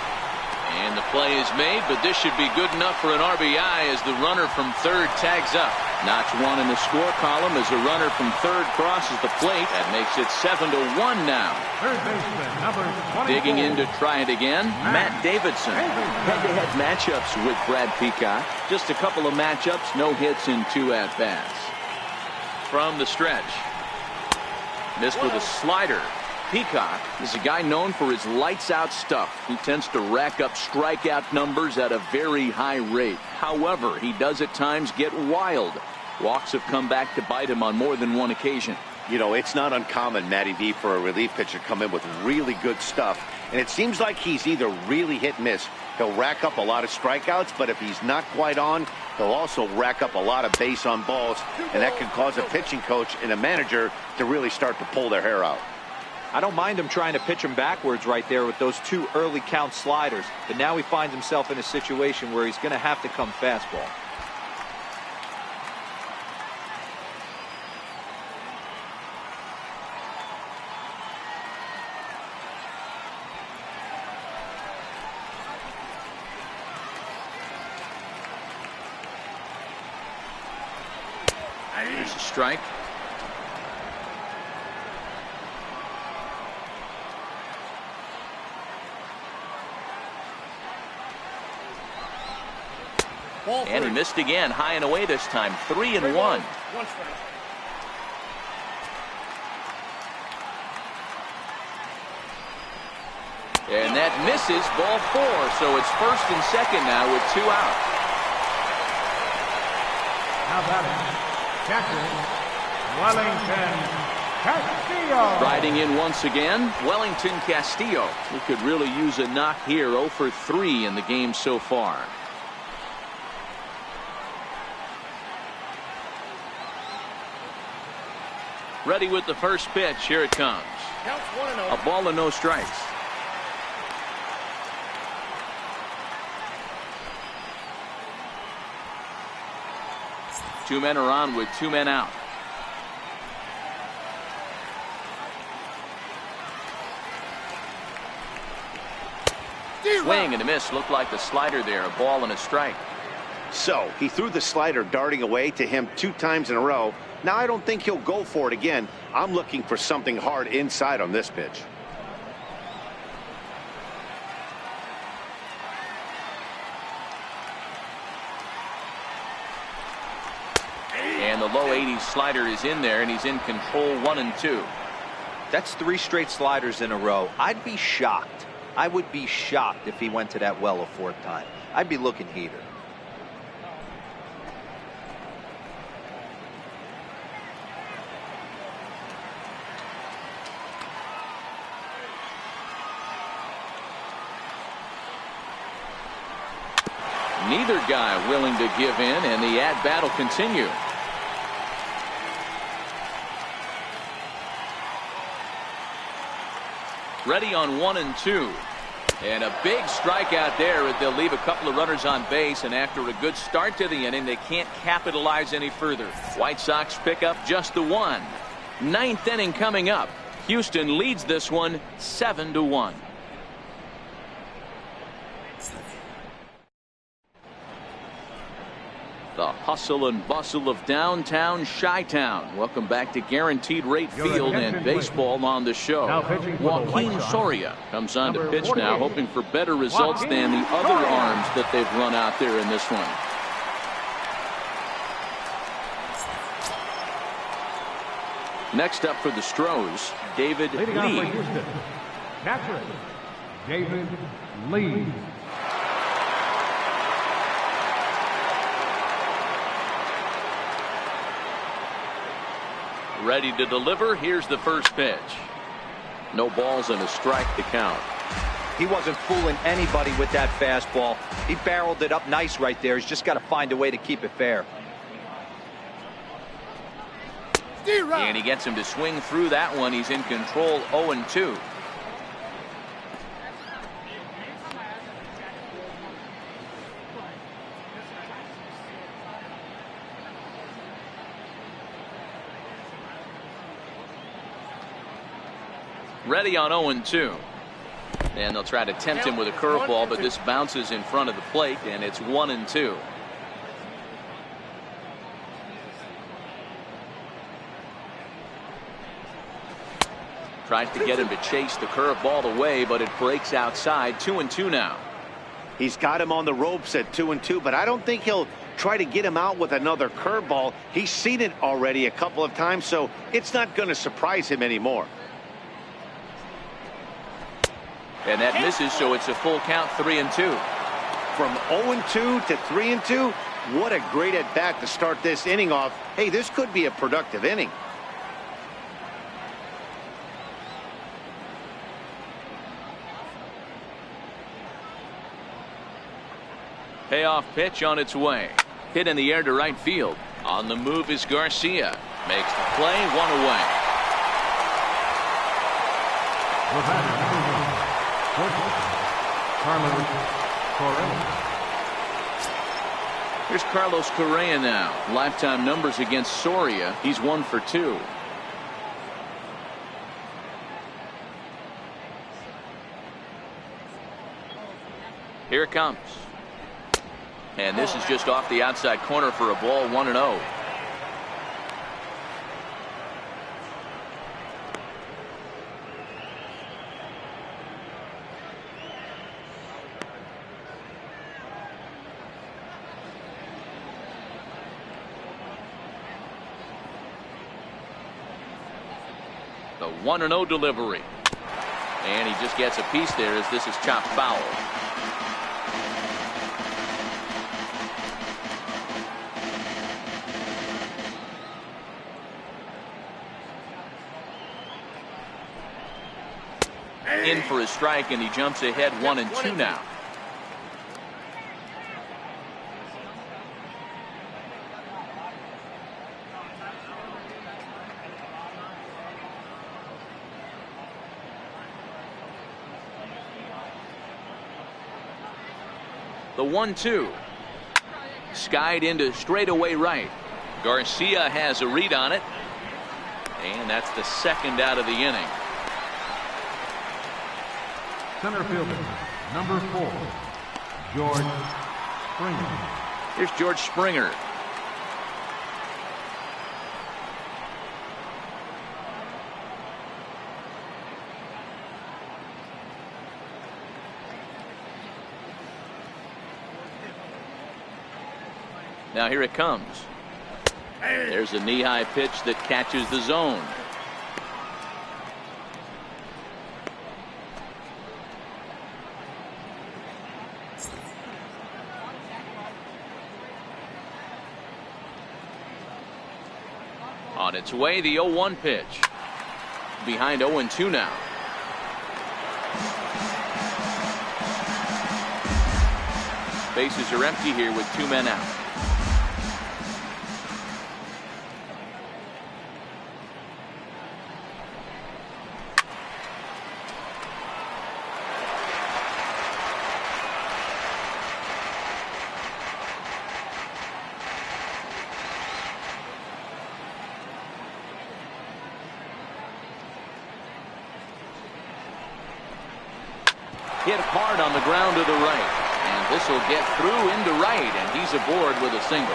A: And the play is made, but this should be good enough for an RBI as the runner from third tags up. Notch one in the score column as a runner from third crosses the plate. That makes it 7-1 now.
D: Third baseman, number 24.
A: Digging in to try it again, Matt Davidson. Head-to-head matchups with Brad Peacock. Just a couple of matchups, no hits in 2 at-bats. From the stretch. Missed with a slider. Peacock is a guy known for his lights-out stuff. He tends to rack up strikeout numbers at a very high rate. However, he does at times get wild. Walks have come back to bite him on more than one occasion.
E: You know, it's not uncommon, Matty V, for a relief pitcher to come in with really good stuff. And it seems like he's either really hit and miss. He'll rack up a lot of strikeouts, but if he's not quite on, he'll also rack up a lot of base on balls. And that can cause a pitching coach and a manager to really start to pull their hair out.
C: I don't mind him trying to pitch him backwards right there with those 2 early count sliders. But now he finds himself in a situation where he's going to have to come fastball.
A: There's a strike. And he missed again, high and away this time. 3-1.
F: One strike.
A: And that misses, ball 4. So it's first and second now with 2 out.
D: How about it? Catcher, Wellington Castillo.
A: Riding in once again, Wellington Castillo. He could really use a knock here. 0 for 3 in the game so far. Ready with the first pitch. Here it comes.
F: Counts 1-0.
A: A ball and no strikes. Two men are on with 2 men out. Swing and a miss. Looked like the slider there. A ball and a strike.
E: So he threw the slider darting away to him 2 times in a row. Now I don't think he'll go for it again. I'm looking for something hard inside on this pitch.
A: And the low 80s slider is in there, and he's in control. 1-2.
C: That's 3 straight sliders in a row. I'd be shocked. I would be shocked if he went to that well a 4th time. I'd be looking heater.
A: Neither guy willing to give in, and the at-bat will continue. Ready on 1-2. And a big strikeout there. They'll leave a couple of runners on base, and after a good start to the inning, they can't capitalize any further. White Sox pick up just the 1. 9th inning coming up. Houston leads this one 7-1. The hustle and bustle of downtown Chi-Town. Welcome back to Guaranteed Rate Field and baseball on the show. Joaquin Soria comes on to pitch now, hoping for better results than the other arms that they've run out there in this one. Next up for the Astros, David Lee.
D: Catcher, David Lee.
A: Ready to deliver. Here's the first pitch. No balls and a strike to count.
C: He wasn't fooling anybody with that fastball. He barreled it up nice right there. He's just got to find a way to keep it fair.
A: And he gets him to swing through that one. He's in control, 0-2. Ready on 0-2. And they'll try to tempt him with a curveball, but this bounces in front of the plate, and it's 1-2. Tries to get him to chase the curveball away, but it breaks outside. 2-2 now.
E: He's got him on the ropes at 2-2, but I don't think he'll try to get him out with another curveball. He's seen it already a couple of times, so it's not going to surprise him anymore.
A: And that misses, so it's a full count, 3-2.
E: From 0-2 to 3-2, what a great at-bat to start this inning off. Hey, this could be a productive inning.
A: Payoff pitch on its way. Hit in the air to right field. On the move is Garcia. Makes the play, 1 away.
D: The batter, Carlos Correa.
A: Here's Carlos Correa now. Lifetime numbers against Soria. He's 1 for 2. Here it comes. And this is just off the outside corner for a ball, 1-0. The 1-0 delivery. And he just gets a piece there as this is chopped foul. In for a strike, and he jumps ahead 1-2 now. The 1-2. Skied into straightaway right. Garcia has a read on it. And that's the second out of the inning.
D: Center fielder, number 4, George Springer.
A: Here's George Springer. Now here it comes. There's a knee-high pitch that catches the zone. On its way, the 0-1 pitch. Behind 0-2 now. Bases are empty here with 2 men out. Hit hard on the ground to the right. And this will get through into right, and he's aboard with a single.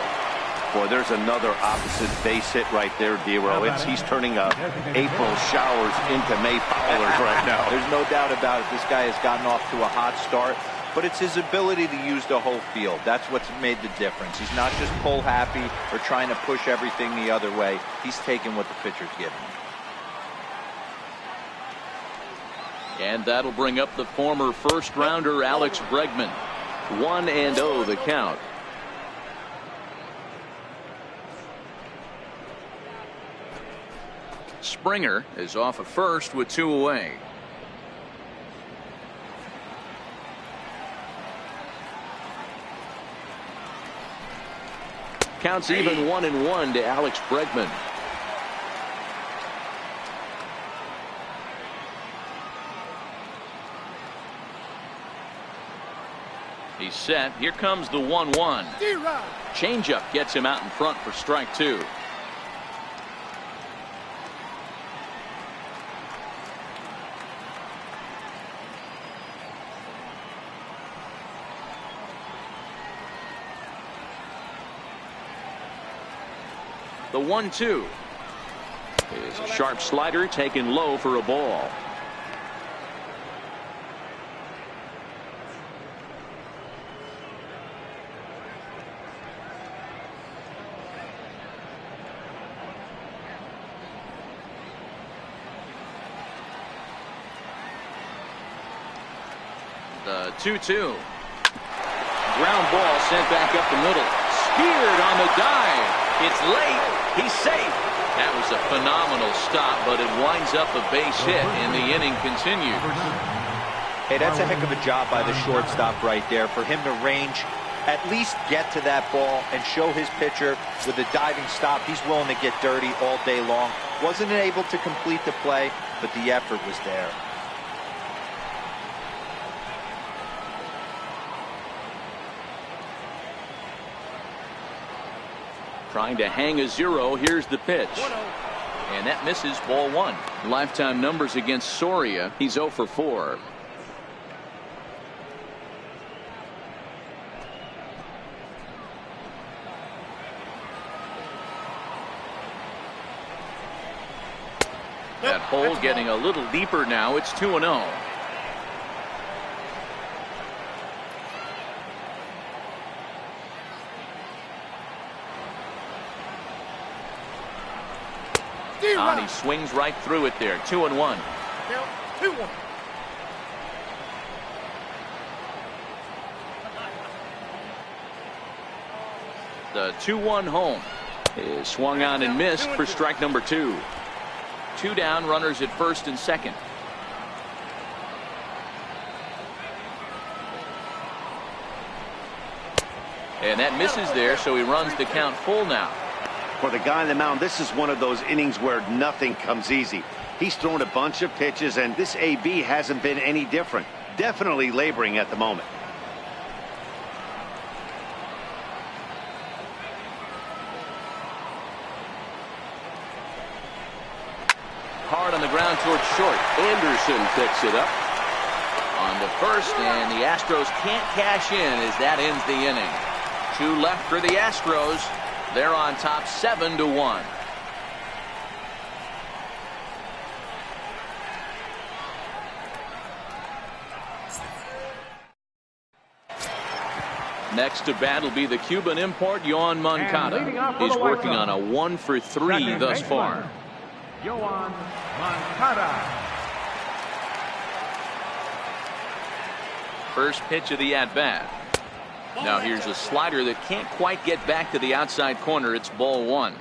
E: Boy, there's another opposite base hit right there, D-Row. He's turning April showers into May fowlers right now.
C: There's no doubt about it. This guy has gotten off to a hot start, but it's his ability to use the whole field. That's what's made the difference. He's not just pull happy or trying to push everything the other way. He's taking what the pitcher's giving him.
A: And that'll bring up the former first-rounder Alex Bregman. 1-0 the count. Springer is off at first with 2 away. Counts even 1-1 to Alex Bregman. He's set. Here comes the 1-1. Changeup gets him out in front for strike two. The 1-2 is a sharp slider taken low for a ball. The 2-2. Ground ball sent back up the middle. Speared on the dive. It's late. He's safe. That was a phenomenal stop, but it winds up a base hit, and the inning continues.
C: Hey, that's a heck of a job by the shortstop right there. For him to range, at least get to that ball and show his pitcher with a diving stop. He's willing to get dirty all day long. Wasn't able to complete the play, but the effort was there.
A: Trying to hang a 0. Here's the pitch. And that misses, ball one. Lifetime numbers against Soria. He's 0 for 4. That hole getting a little deeper now. It's 2-0. He swings right through it there. 2-1.
F: Now 2-1.
A: The 2-1 home is swung on and missed for strike number 2. 2 down, runners at first and second. And that misses there, so he runs the count full now.
E: For the guy on the mound, this is one of those innings where nothing comes easy. He's thrown a bunch of pitches, and this AB hasn't been any different. Definitely laboring at the moment.
A: Hard on the ground towards short. Anderson picks it up on the first, and the Astros can't cash in as that ends the inning. 2 left for the Astros. They're on top 7-1. Next to bat will be the Cuban import Yoan Moncada. He's working on a 1 for 3 thus far.
D: Yoan Moncada.
A: First pitch of the at-bat. Now here's a slider that can't quite get back to the outside corner. It's ball 1.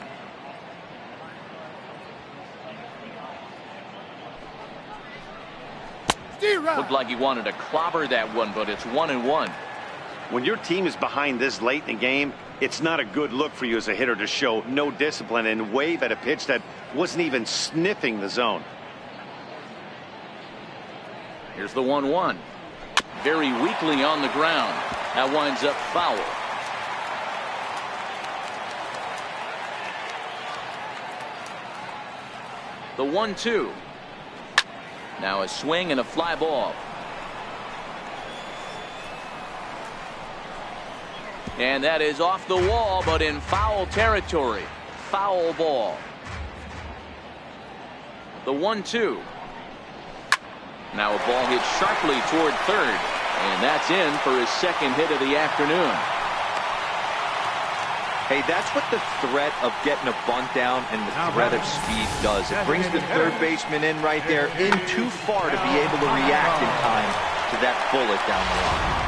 A: Looked like he wanted to clobber that one, but it's 1-1.
E: When your team is behind this late in the game, it's not a good look for you as a hitter to show no discipline and wave at a pitch that wasn't even sniffing the zone.
A: Here's the 1-1. Very weakly on the ground. That winds up foul. The 1-2. Now a swing and a fly ball. And that is off the wall, but in foul territory. Foul ball. The 1-2. Now a ball hit sharply toward third. And that's in for his second hit of the afternoon.
C: Hey, that's what the threat of getting a bunt down and the threat of speed does. It brings the third baseman in right there, in too far to be able to react in time to that bullet down the line.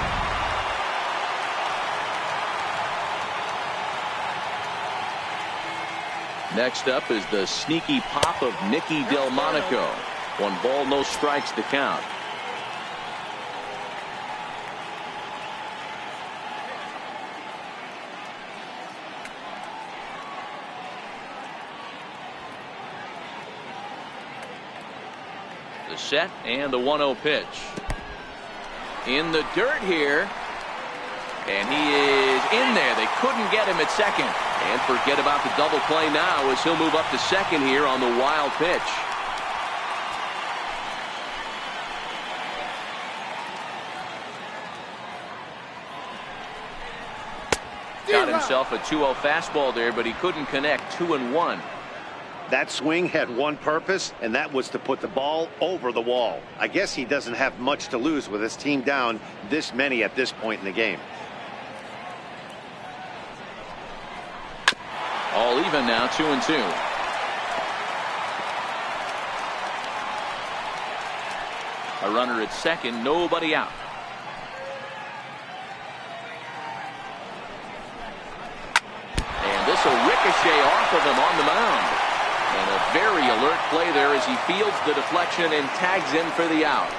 A: Next up is the sneaky pop of Nicky Delmonico. 1 ball, no strikes to count. The set and the 1-0 pitch. In the dirt here. And he is in there. They couldn't get him at second. And forget about the double play now as he'll move up to second here on the wild pitch. Got himself a 2-0 fastball there, but he couldn't connect. 2-1.
E: That swing had one purpose, and that was to put the ball over the wall. I guess he doesn't have much to lose with his team down this many at this point in the game.
A: All even now, 2-2. A runner at second, nobody out. And this will ricochet off of him on the mound. And a very alert play there as he fields the deflection and tags in for the out.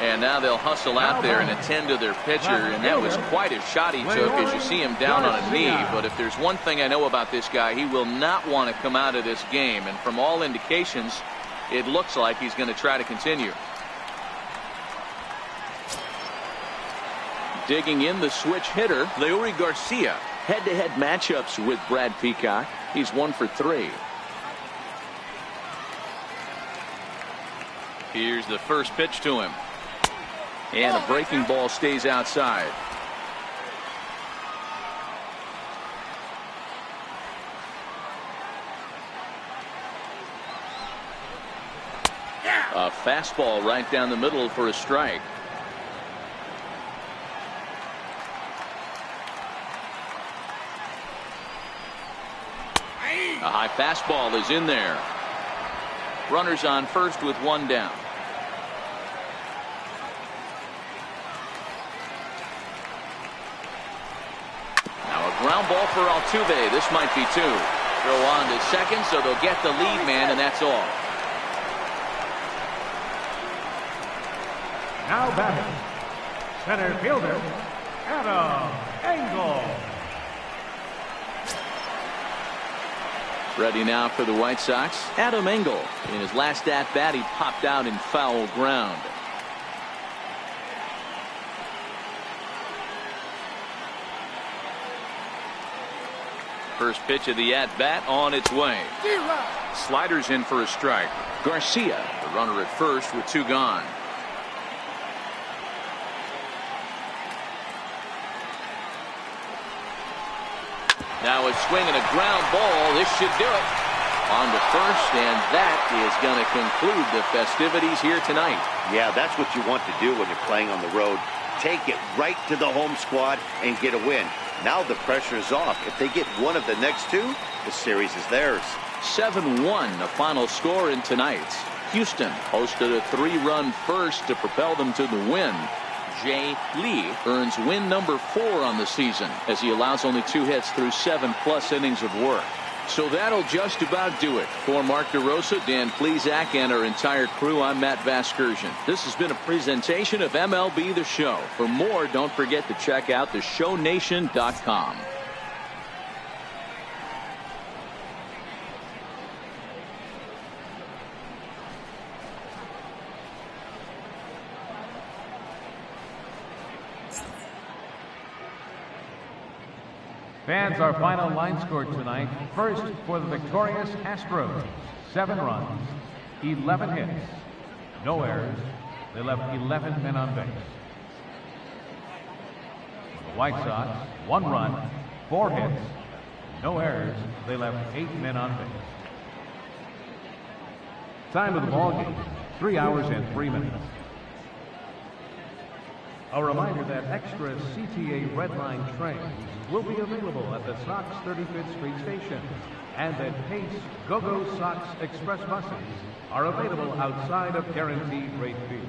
A: And now they'll hustle out there and attend to their pitcher. And that was quite a shot he took as you see him down on a knee. But if there's one thing I know about this guy, he will not want to come out of this game. And from all indications, it looks like he's going to try to continue. Digging in the switch hitter, Leury Garcia. Head-to-head matchups with Brad Peacock. He's 1 for 3. Here's the first pitch to him. And a breaking ball stays outside. A fastball right down the middle for a strike. A high fastball is in there. Runners on first with one down. Now a ground ball for Altuve. This might be 2. Throw on to second, so they'll get the lead man, and that's all.
D: Now batting, center fielder, Adam Engel.
A: Ready now for the White Sox, Adam Engel. In his last at-bat, he popped out in foul ground. First pitch of the at-bat on its way. Sliders in for a strike. Garcia, the runner at first with 2 gone. Now a swing and a ground ball. This should do it. On to first, and that is going to conclude the festivities here tonight.
E: Yeah, that's what you want to do when you're playing on the road. Take it right to the home squad and get a win. Now the pressure is off. If they get one of the next 2, the series is theirs.
A: 7-1 the final score in tonight's. Houston hosted a 3-run first to propel them to the win. Jay Lee earns win number 4 on the season as he allows only 2 hits through 7+ innings of work. So that'll just about do it. For Mark DeRosa, Dan Plesac, and our entire crew, I'm Matt Vasgersian. This has been a presentation of MLB The Show. For more, don't forget to check out theshownation.com.
D: Fans, our final line score tonight. First, for the victorious Astros, 7 runs, 11 hits, no errors. They left 11 men on base. For the White Sox, 1 run, 4 hits, no errors. They left 8 men on base. Time of the ball game, 3 hours and 3 minutes. A reminder that extra CTA Red Line trains will be available at the Sox 35th Street Station, and that Pace Go-Go Sox Express buses are available outside of Guaranteed Rate Field.